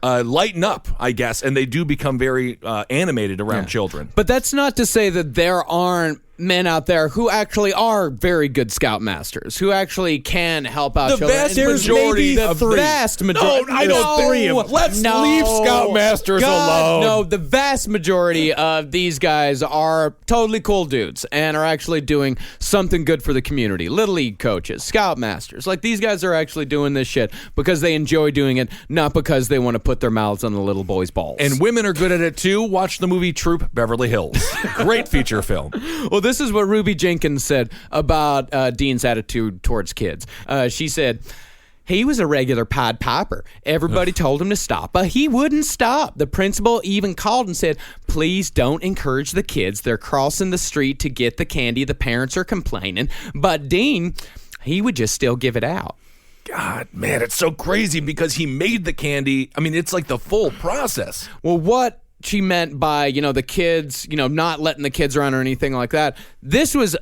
Lighten up, I guess, and they do become very animated around children. But that's not to say that there aren't men out there who actually are very good scoutmasters, who actually can help out children. Vast majority. No, I don't three of them. Let's leave scoutmasters alone. No, the vast majority of these guys are totally cool dudes and are actually doing something good for the community. Little league coaches, scoutmasters. Like, these guys are actually doing this shit because they enjoy doing it, not because they want to put their mouths on the little boys' balls. And women are good at it too. Watch the movie Troop Beverly Hills. Great feature film. Well, this is what Ruby Jenkins said about Dean's attitude towards kids. She said, he was a regular Pied Piper. Everybody told him to stop, but he wouldn't stop. The principal even called and said, please don't encourage the kids. They're crossing the street to get the candy. The parents are complaining. But Dean, he would just still give it out. God, man, it's so crazy because he made the candy. I mean, it's like the full process. Well, what she meant by, the kids, not letting the kids around or anything like that. This was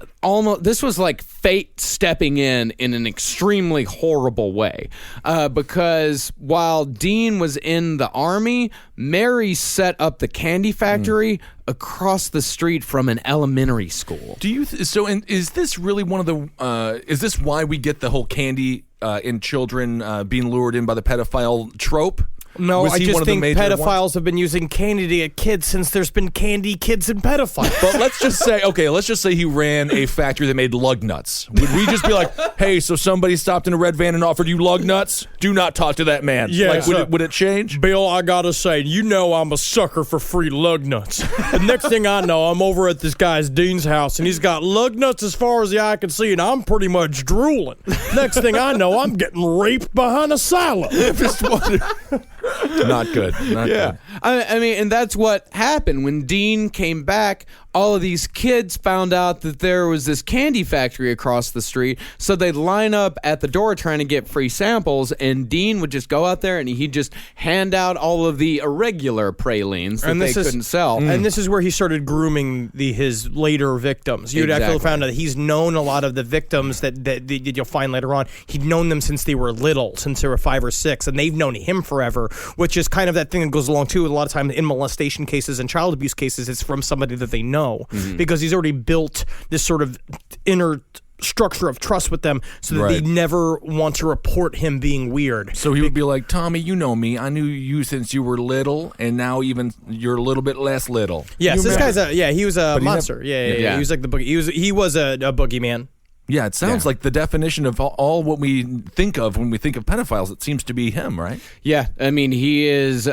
like fate stepping in an extremely horrible way. Because while Dean was in the army, Mary set up the candy factory across the street from an elementary school. Is this really one of the, is this why we get the whole candy in children being lured in by the pedophile trope? No, I just think pedophiles have been using candy to get kids since there's been candy, kids, and pedophiles. But let's just say he ran a factory that made lug nuts. Would we just be like, hey, so somebody stopped in a red van and offered you lug nuts? Do not talk to that man. Yeah, would it change? Bill, I gotta say, I'm a sucker for free lug nuts. The next thing I know, I'm over at this guy's Dean's house, and he's got lug nuts as far as the eye can see, and I'm pretty much drooling. Next thing I know, I'm getting raped behind a silo. Just wondering. Not good. Not good. I mean, and that's what happened when Dean came back. All of these kids found out that there was this candy factory across the street, so they'd line up at the door trying to get free samples, and Dean would just go out there and he'd just hand out all of the irregular pralines that they couldn't sell. And this is where he started grooming his later victims. You'd actually found out that he's known a lot of the victims that you'll find later on. He'd known them since they were little, since they were 5 or 6, and they've known him forever, which is kind of that thing that goes along too. A lot of times in molestation cases and child abuse cases, it's from somebody that they know. Because he's already built this sort of inner structure of trust with them so that they never want to report him being weird. So he would be like, Tommy, you know me. I knew you since you were little, and now even you're a little bit less little. Yes, this guy's he was a monster. Yeah. He was like the boogie. He was a boogeyman. Yeah, it sounds like the definition of all what we think of when we think of pedophiles. It seems to be him, right? Yeah, I mean, he is,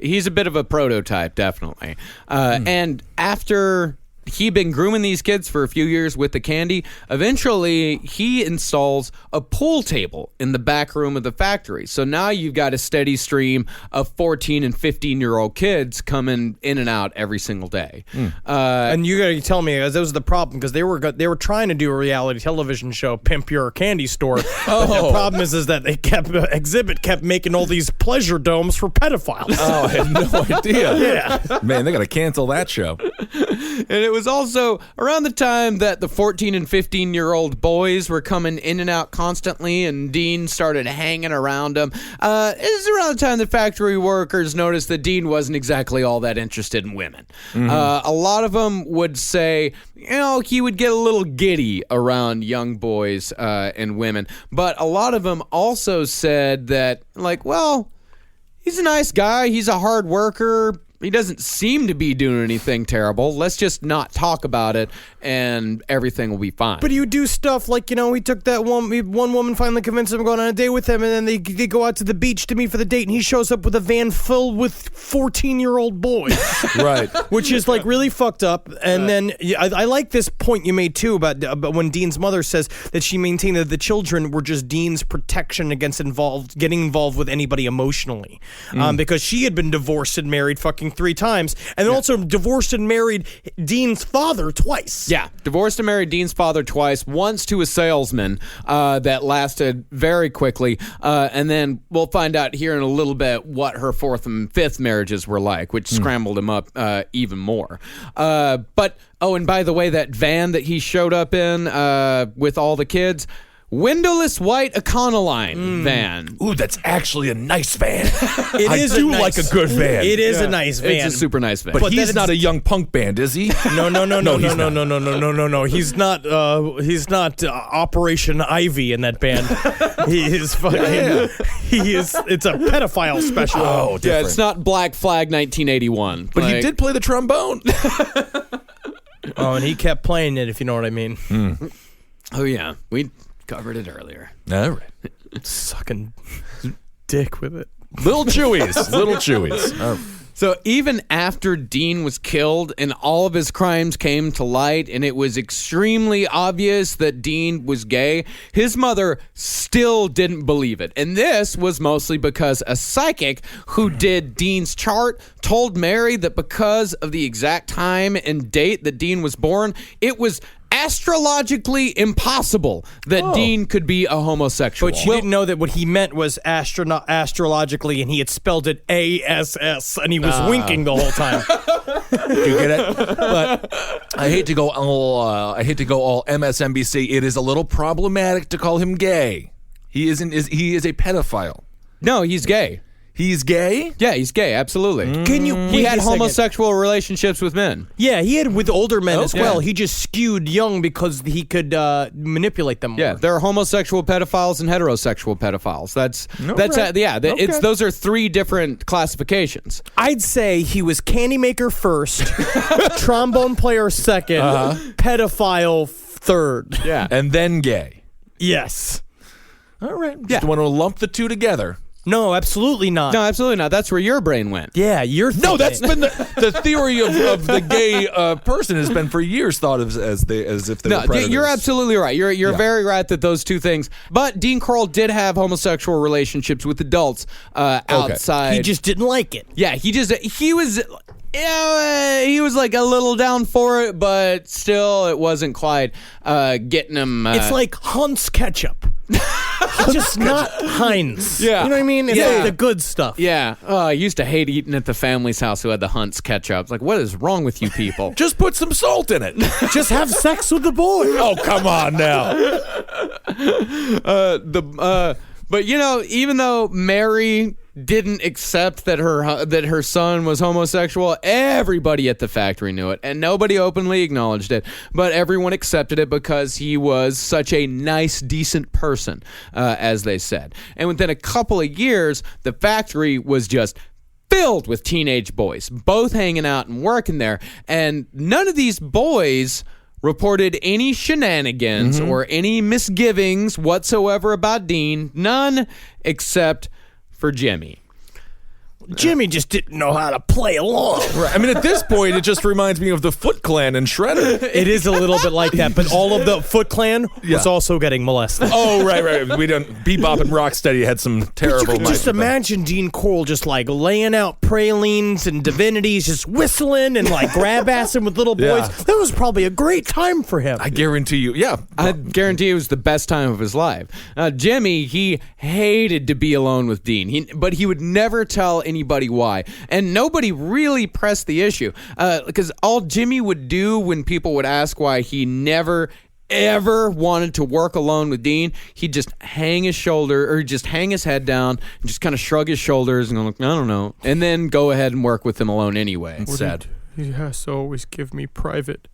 he's a bit of a prototype, definitely. And after he'd been grooming these kids for a few years with the candy, eventually he installs a pool table in the back room of the factory. So now you've got a steady stream of 14 and 15-year-old kids coming in and out every single day. And you got to tell me, that was the problem, because they were trying to do a reality television show, Pimp Your Candy Store. But the problem is that they kept making all these pleasure domes for pedophiles. Oh, I had no idea. Yeah. Man, they got to cancel that show. And it was also around the time that the 14 and 15-year-old boys were coming in and out constantly, and Dean started hanging around them. It was around the time the factory workers noticed that Dean wasn't exactly all that interested in women. A lot of them would say, he would get a little giddy around young boys and women. But a lot of them also said that, he's a nice guy. He's a hard worker. He doesn't seem to be doing anything terrible. Let's just not talk about it, and everything will be fine. But he would do stuff like, he took that one woman, finally convinced him to go on a date with him, and then they go out to the beach to meet for the date, and he shows up with a van filled with 14-year-old boys. Right. Which is, really fucked up. And then I like this point you made, too, about when Dean's mother says that she maintained that the children were just Dean's protection against getting involved with anybody emotionally. Because she had been divorced and married fucking 3 times, and then also divorced and married Dean's father twice. Yeah, divorced and married Dean's father twice, once to a salesman that lasted very quickly, and then we'll find out here in a little bit what her 4th and 5th marriages were like, which scrambled him up even more. And by the way, that van that he showed up in with all the kids, windowless white Econoline van. Ooh, that's actually a nice van. I do like a good van. It is a nice van. It's a super nice van. But he's not a young punk band, is he? No. He's not Operation Ivy in that band. He is fucking. He is. It's a pedophile special. Oh, yeah, it's not Black Flag 1981. But he did play the trombone. Oh, and he kept playing it, if you know what I mean. Oh yeah, we covered it earlier. All right. Sucking dick with it. Little chewies. Oh. So even after Dean was killed and all of his crimes came to light and it was extremely obvious that Dean was gay, his mother still didn't believe it. And this was mostly because a psychic who did Dean's chart told Mary that because of the exact time and date that Dean was born, it was astrologically impossible that Dean could be a homosexual. But she didn't know that what he meant was astrologically, and he had spelled it ASS, and he was winking the whole time. You get it? But I hate to go all MSNBC. It is a little problematic to call him gay. He is a pedophile. No, he's gay. He's gay? Yeah, he's gay, absolutely. He had homosexual relationships with men. Yeah, he had with older men as well. He just skewed young because he could manipulate them more. Yeah, there are homosexual pedophiles and heterosexual pedophiles. Those are three different classifications. I'd say he was candy maker first, trombone player second, pedophile third. Yeah. And then gay. Yes. All right. Just want to lump the two together. No, absolutely not. No, absolutely not. That's where your brain went. Yeah, No, that's been the theory of the gay person has been for years thought of as if they were predators. You're absolutely right. You're very right that those two things. But Dean Corll did have homosexual relationships with adults outside. He just didn't like it. Yeah, he was like a little down for it, but still, it wasn't quite getting him. It's like Hunt's ketchup. Just not Heinz. Yeah. You know what I mean? It's like the good stuff. Yeah. I used to hate eating at the family's house who had the Hunt's ketchup. It's like, what is wrong with you people? Just put some salt in it. Just have sex with the boy. Oh, come on now. But even though Mary didn't accept that her son was homosexual, everybody at the factory knew it, and nobody openly acknowledged it. But everyone accepted it because he was such a nice, decent person, as they said. And within a couple of years, the factory was just filled with teenage boys, both hanging out and working there. And none of these boys reported any shenanigans or any misgivings whatsoever about Dean. None except for Jimmy. Jimmy just didn't know how to play along. Right. I mean, at this point, it just reminds me of the Foot Clan and Shredder. It is a little bit like that, but all of the Foot Clan was also getting molested. Oh, right. We don't. Bebop and Rocksteady had some terrible. But you could just imagine Dean Corll just like laying out pralines and divinities, just whistling and like grab-assing with little boys. Yeah. That was probably a great time for him. I guarantee you. Yeah, I guarantee it was the best time of his life. Jimmy, he hated to be alone with Dean, but he would never tell anybody why, and nobody really pressed the issue because all Jimmy would do when people would ask why he never ever wanted to work alone with Dean, he'd just hang his head down and just kind of shrug his shoulders and go like, I don't know, and then go ahead and work with him alone anyway. Sad. He has to always give me private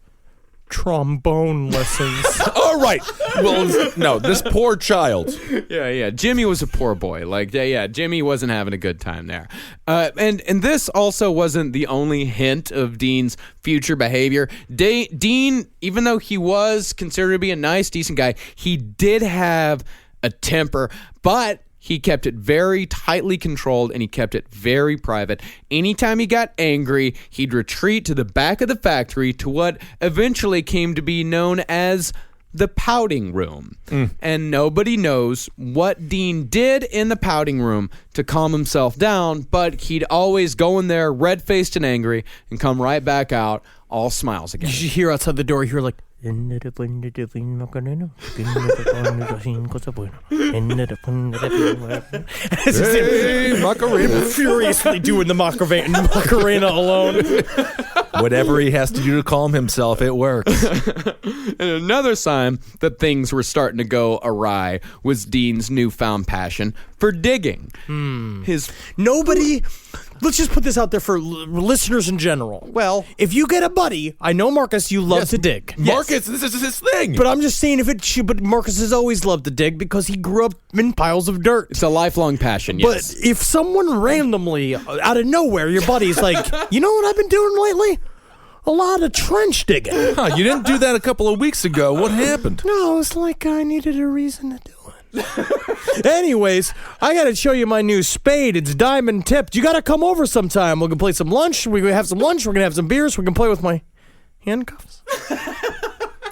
trombone lessons. All right. Well, no, this poor child. Yeah. Jimmy was a poor boy. Jimmy wasn't having a good time there. And this also wasn't the only hint of Dean's future behavior. Dean, even though he was considered to be a nice, decent guy, he did have a temper, but he kept it very tightly controlled, and he kept it very private. Anytime he got angry, he'd retreat to the back of the factory to what eventually came to be known as the Pouting Room. And nobody knows what Dean did in the Pouting Room to calm himself down, but he'd always go in there red-faced and angry and come right back out all smiles again. You should hear outside the door, you hear like, hey, Macarena. Furiously doing the Macarena alone. Whatever he has to do to calm himself, it works. And another sign that things were starting to go awry was Dean's newfound passion for digging. Let's just put this out there for listeners in general. Well, if you get a buddy, I know Marcus, you love to dig. Marcus, this is his thing. But I'm just saying, but Marcus has always loved to dig because he grew up in piles of dirt. It's a lifelong passion, yes. But if someone randomly, out of nowhere, your buddy's like, you know what I've been doing lately? A lot of trench digging. Huh, you didn't do that a couple of weeks ago. What happened? No, it's like I needed a reason to do it. Anyways, I gotta show you my new spade. It's diamond tipped. You gotta come over sometime. We're gonna play some lunch. We're gonna have some lunch. We're gonna have some beers. We're gonna play with my handcuffs.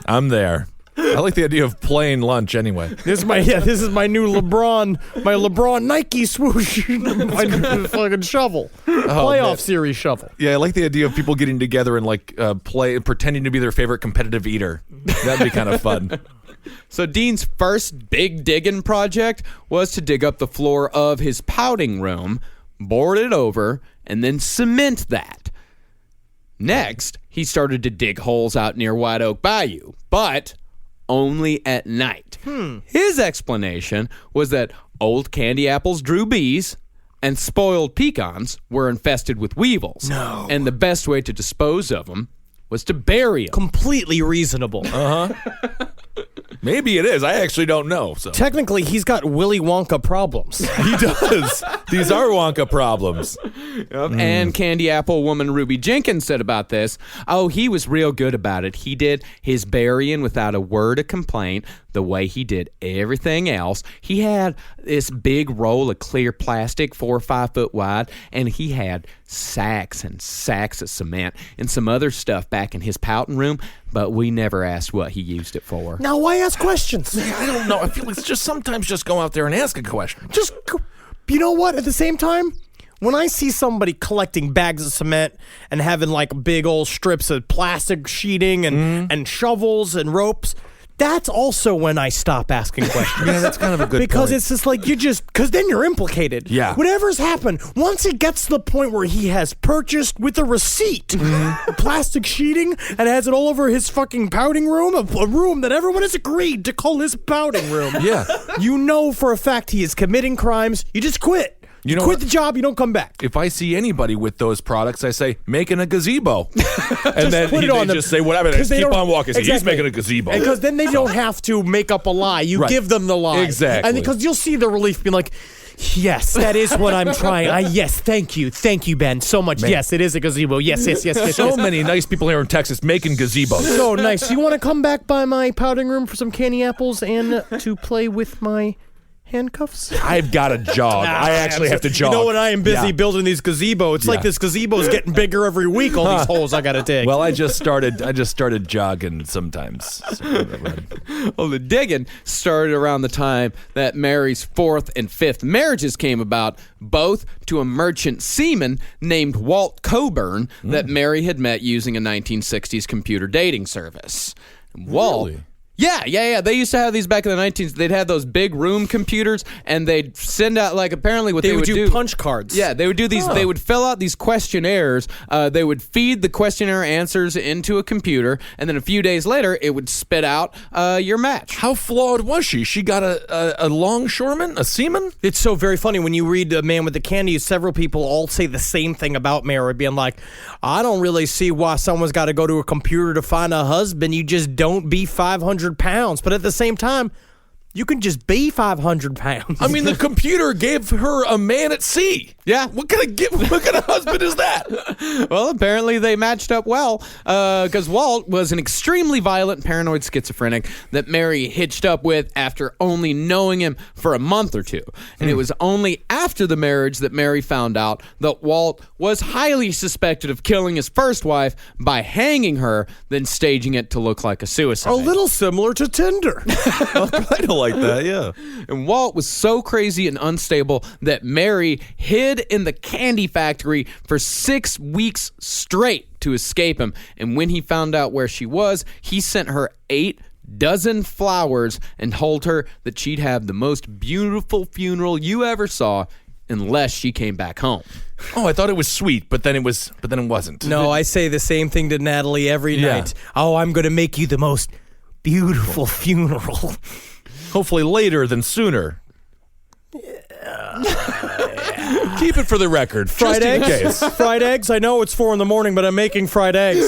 I'm there. I like the idea of plain lunch anyway. This is my new LeBron Nike swoosh, my new fucking shovel, playoff series shovel. Yeah, I like the idea of people getting together and like pretending to be their favorite competitive eater. That'd be kind of fun. So Dean's first big digging project was to dig up the floor of his pouting room, board it over, and then cement that. Next, he started to dig holes out near White Oak Bayou, but only at night. His explanation was that old candy apples drew bees and spoiled pecans were infested with weevils. No. And the best way to dispose of them was to bury them. Completely reasonable. Maybe it is. I actually don't know. So Technically, he's got Willy Wonka problems. he does. These are Wonka problems. And Candy Apple woman Ruby Jenkins said about this, oh, he was real good about it. He did his burying without a word of complaint, the way he did everything else. He had this big roll of clear plastic, 4 or 5 foot wide, and he had sacks and sacks of cement and some other stuff back in his pouting room, but we never asked what he used it for. Now, why ask questions? I don't know. I feel like it's just sometimes just go out there and ask a question. You know what? At the same time, when I see somebody collecting bags of cement and having like big old strips of plastic sheeting and shovels and ropes, that's also when I stop asking questions. Yeah, that's kind of a good because point. it's just like because then you're implicated. Yeah. Whatever's happened, once it gets to the point where he has purchased with a receipt plastic sheeting and has it all over his fucking pouting room, a room that everyone has agreed to call his pouting room. Yeah. You know for a fact he is committing crimes. You just quit. You know quit what? the job, you don't come back. If I see anybody with those products, I say, making a gazebo. And then put it on they them. just say, whatever. 'Cause they Keep don't- on walking. Say, He's Exactly. making a gazebo. Because then they don't have to make up a lie. You Right. give them the lie. Exactly. And because you'll see the relief being like, yes, that is what I'm trying. Yes, thank you, Ben, so much. Man. Yes, it is a gazebo. Yes. So many nice people here in Texas making gazebos. So nice. You want to come back by my pouting room for some candy apples and to play with my handcuffs? I've got to jog. I actually have to jog. You know when I am busy Yeah. building these gazebo, it's like this gazebo is getting bigger every week. All these holes I got to dig. Well, I just started jogging sometimes. Well, the digging started around the time that Mary's 4th and 5th marriages came about, both to a merchant seaman named Walt Coburn that Mary had met using a 1960s computer dating service. Walt... Really? Yeah. They used to have these back in the 19s. They'd have those big room computers, and they'd send out, like, apparently what they would do punch cards. Yeah, they would do these. They would fill out these questionnaires. They would feed the questionnaire answers into a computer, and then a few days later, it would spit out your match. How flawed was she? She got a longshoreman, a seaman? It's so very funny when you read The Man with the Candy, several people all say the same thing about Mary, being like, I don't really see why someone's got to go to a computer to find a husband. You just don't be 500 pounds. But at the same time, you can just be 500 pounds. I mean, the computer gave her a man at sea. Yeah. What kind of husband is that? Well, apparently they matched up well, because Walt was an extremely violent, paranoid schizophrenic that Mary hitched up with after only knowing him for a month or two. And it was only after the marriage that Mary found out that Walt was highly suspected of killing his first wife by hanging her, then staging it to look like a suicide. a little similar to Tinder. I don't like that, yeah. And Walt was so crazy and unstable that Mary hid in the candy factory for 6 weeks straight to escape him. And when he found out where she was, he sent her 8 dozen flowers and told her that she'd have the most beautiful funeral you ever saw unless she came back home. Oh, I thought it was sweet, but then it wasn't. No, I say the same thing to Natalie every night. Oh, I'm going to make you the most beautiful funeral. Hopefully later than sooner. Keep it for the record. Fried just in eggs? case. Fried eggs? I know it's 4 a.m, but I'm making fried eggs.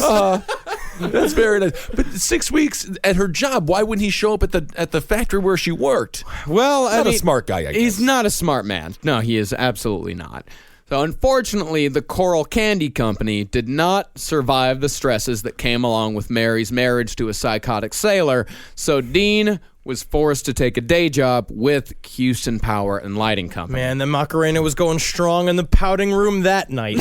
That's very nice. But 6 weeks at her job, why wouldn't he show up at the factory where she worked? Well, Not a smart guy, I guess. He's not a smart man. No, he is absolutely not. So unfortunately, the Corll Candy Company did not survive the stresses that came along with Mary's marriage to a psychotic sailor, so Dean was forced to take a day job with Houston Power and Lighting Company. Man, the Macarena was going strong in the pouting room that night.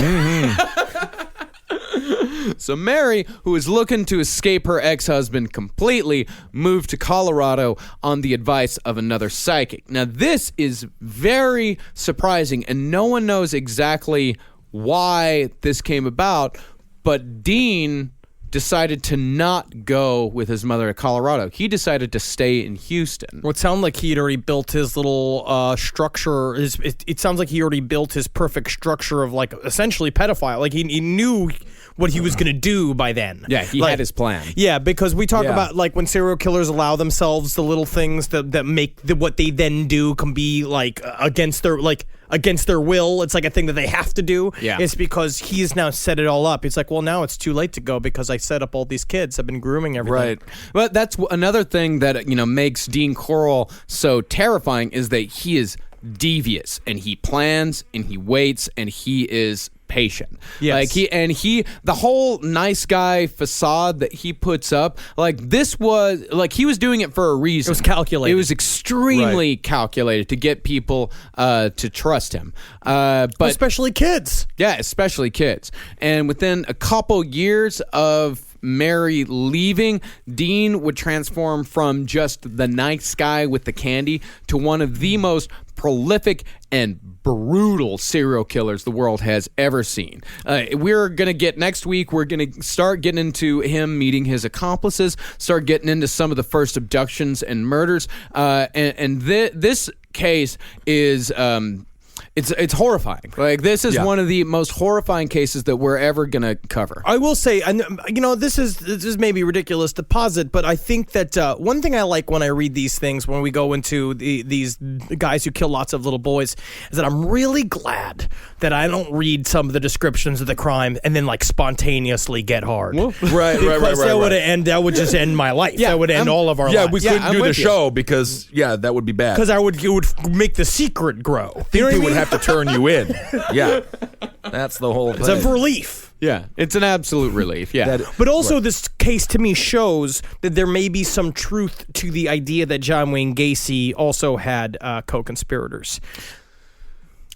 So Mary, who is looking to escape her ex-husband completely, moved to Colorado on the advice of another psychic. Now, this is very surprising, and no one knows exactly why this came about, but Dean decided to not go with his mother to Colorado. He decided to stay in Houston. Well, it sounded like he had already built his little structure. It sounds like he already built his perfect structure of, like, essentially pedophile. Like, he knew what he was going to do by then. Yeah, he had his plan. Yeah, because we talk about, like, when serial killers allow themselves the little things that make what they then do can be, like, against their will. It's like a thing that they have to do. Yeah. It's because he's now set it all up. It's like, well, now it's too late to go because I set up all these kids. I've been grooming everything. Right. But that's another thing that, makes Dean Corll so terrifying is that he is devious and he plans and he waits and he is patient. Yes. The whole nice guy facade that he puts up, like, this was, like, he was doing it for a reason. It was calculated. It was extremely calculated to get people to trust him. But especially kids. Yeah, especially kids. And within a couple years of Mary leaving, Dean would transform from just the nice guy with the candy to one of the most prolific and brutal serial killers the world has ever seen. We're going to get next week, we're going to start getting into him meeting his accomplices, start getting into some of the first abductions and murders. This case is... It's horrifying. Like, this is one of the most horrifying cases that we're ever going to cover. I will say, and this is maybe ridiculous to posit, but I think that one thing I like when I read these things, when we go into these guys who kill lots of little boys, is that I'm really glad that I don't read some of the descriptions of the crime and then, like, spontaneously get hard. Right. That would just end my life. That would end all of our lives. Yeah, we couldn't do the show because, that would be bad. Because it would make the secret grow. You know what I mean? Would have to turn you in. Yeah. That's the whole thing. It's a relief. Yeah, it's an absolute relief. Yeah. But also, this case to me shows that there may be some truth to the idea that John Wayne Gacy also had co-conspirators.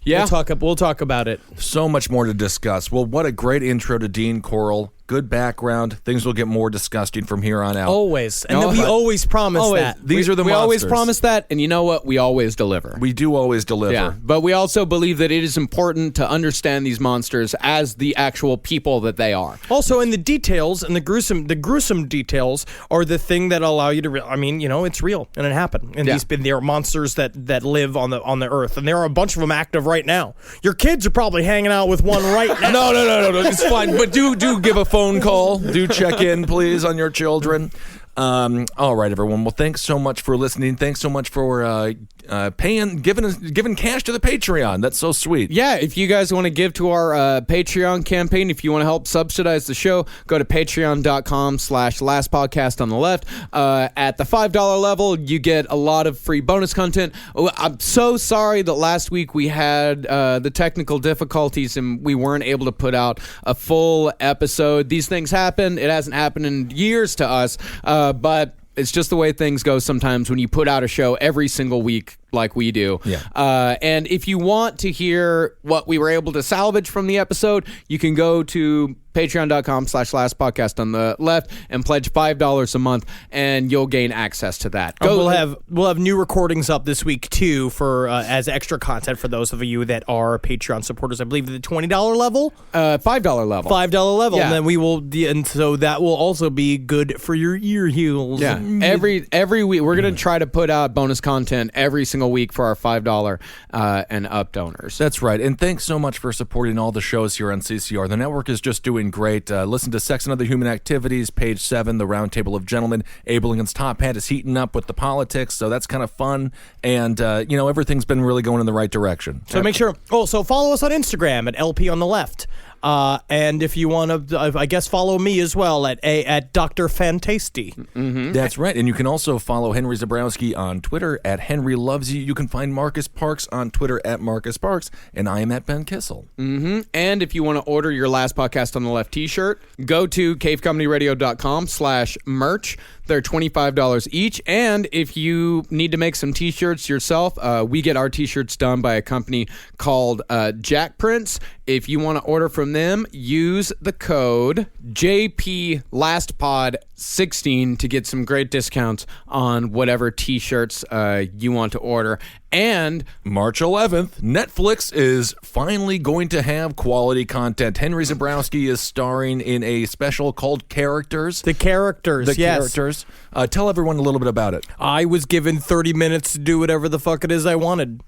Yeah. We'll talk about it. So much more to discuss. Well, what a great intro to Dean Corll. Good background. Things will get more disgusting from here on out. Always. And we always promise that. These are the we monsters. always promise that, and you know what? We always deliver. We do always deliver. Yeah, but we also believe that it is important to understand these monsters as the actual people that they are. Also, in the details, and the gruesome details are the thing that allow you to it's real, and it happened. And there are monsters that live on the earth, and there are a bunch of them active right now. Your kids are probably hanging out with one right now. No, it's fine. But do give a phone call. Do check in, please, on your children. All right, everyone. Well, thanks so much for listening. Thanks so much for giving cash to the Patreon. That's so sweet. Yeah, if you guys want to give to our Patreon campaign, if you want to help subsidize the show, go to patreon.com/lastpodcast on the left. At the $5 level, you get a lot of free bonus content. I'm so sorry that last week we had the technical difficulties and we weren't able to put out a full episode. These things happen. It hasn't happened in years to us, but it's just the way things go sometimes when you put out a show every single week like we do. Yeah. And if you want to hear what we were able to salvage from the episode, you can go to patreon.com/lastpodcast on the left and pledge $5 a month, and you'll gain access to that. We'll have new recordings up this week too for as extra content for those of you that are Patreon supporters. I believe at the $20 level, $5 level, $5 yeah. And then we will, and so that will also be good for your ear heels. Yeah, every week we're gonna try to put out bonus content every single week for our $5 and up donors. That's right. And thanks so much for supporting all the shows here on CCR. The network is just doing great. Listen to Sex and Other Human Activities, page 7, the Roundtable of Gentlemen. Abe Lincoln's Top Hat is heating up with the politics, so that's kind of fun. And, everything's been really going in the right direction. So make sure, so follow us on Instagram at LP on the left. And if you want to, I guess, follow me as well at Dr. Fantasty. Mm-hmm. That's right. And you can also follow Henry Zabrowski on Twitter at Henry Loves You. You can find Marcus Parks on Twitter at Marcus Parks. And I am at Ben Kissel. Mm-hmm. And if you want to order your Last Podcast on the Left t-shirt, go to cavecomedyradio.com/merch. They're $25 each. And if you need to make some t-shirts yourself, we get our t-shirts done by a company called Jack Prints. If you want to order from them, use the code JPLastPod16 to get some great discounts on whatever t-shirts you want to order. And March 11th, Netflix is finally going to have quality content. Henry Zebrowski is starring in a special called Characters. The Characters, yes. Characters. Tell everyone a little bit about it. I was given 30 minutes to do whatever the fuck it is I wanted.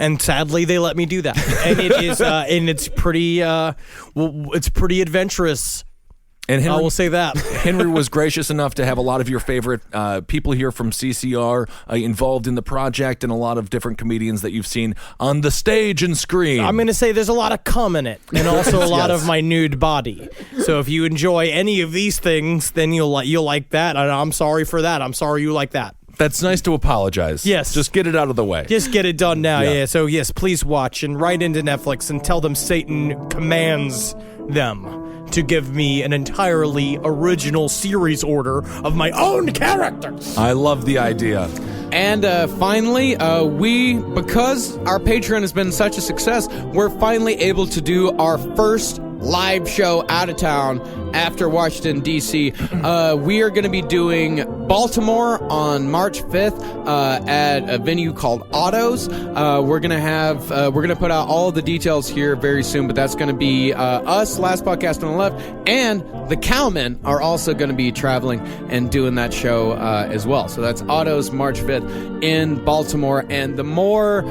And sadly, they let me do that. And it is, and it's pretty, it's pretty adventurous. And Henry, I will say that. Henry was gracious enough to have a lot of your favorite people here from CCR involved in the project, and a lot of different comedians that you've seen on the stage and screen. I'm going to say there's a lot of cum in it, and also a lot of my nude body. So if you enjoy any of these things, then you'll like that. And I'm sorry for that. I'm sorry you like that. That's nice to apologize. Yes. Just get it out of the way. Just get it done now, yeah. So yes, please watch and write into Netflix and tell them Satan commands them to give me an entirely original series order of my own characters. I love the idea. And finally, because our Patreon has been such a success, we're finally able to do our first live show out of town after Washington, D.C. We are going to be doing Baltimore on March 5th at a venue called Otto's. We're going to put out all the details here very soon, but that's going to be us, Last Podcast on the Left, and the Cowmen are also going to be traveling and doing that show as well. So that's Otto's March 5th in Baltimore. And the more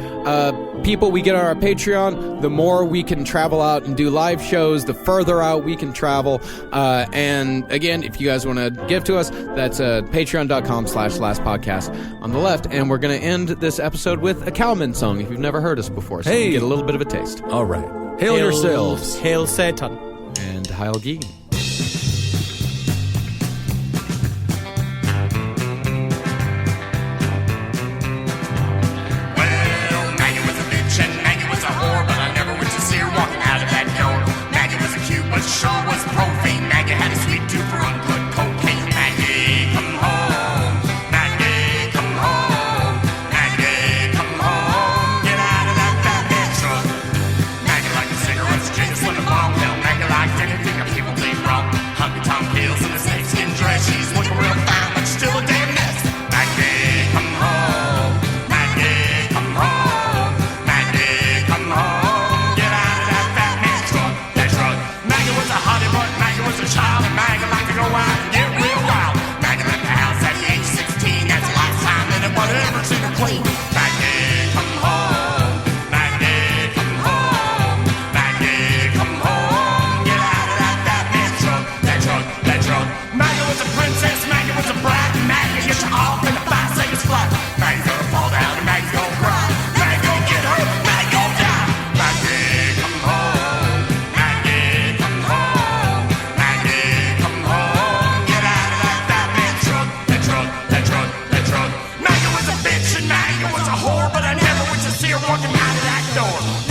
people we get on our Patreon, the more we can travel out and do live shows, the further out we can travel. And again, if you guys want to give to us, that's patreon.com/lastpodcast on the left. And we're going to end this episode with a Cowman song if you've never heard us before. So you can get a little bit of a taste. All right. Hail yourselves. Hail Satan. And Heil Gee. Sure was profane. Maggie had a sweet tooth for uncut cocaine. Maggie, come home. Maggie, come home. Maggie, come home. Get out of that Batman truck. Maggie liked the cigarettes, Jesus with the long hill. Maggie liked anything that people bleed wrong. Hunky Tom Heels in a snakeskin dress. She's looking real fine, but still a damn mess. Maggie, come home. Maggie, come home. Maggie, come home. Get out of that Batman truck. That truck. Maggie was a hottie, but Maggie was a child, and Maggie liked to go out and get real wild. Maggie left the house at the age 16. That's a lifetime, and it wasn't ever seen her clean. Maggie, come home. Maggie, come home. Maggie, come home. Get out of that Batman truck. That truck, that truck. Maggie was a princess. Maggie was a bride. Maggie gets you off in the 5 seconds flat. Maggie's gonna fall down, and Maggie's gonna cry. Maggie gonna get hurt. Maggie gonna die. Maggie, come home. Maggie, come home. Maggie, come home. Get out of that Batman truck. That truck, that truck, that truck. Maggie was a bitch and Maggie was a whore, but I never went to see her walking out of that door.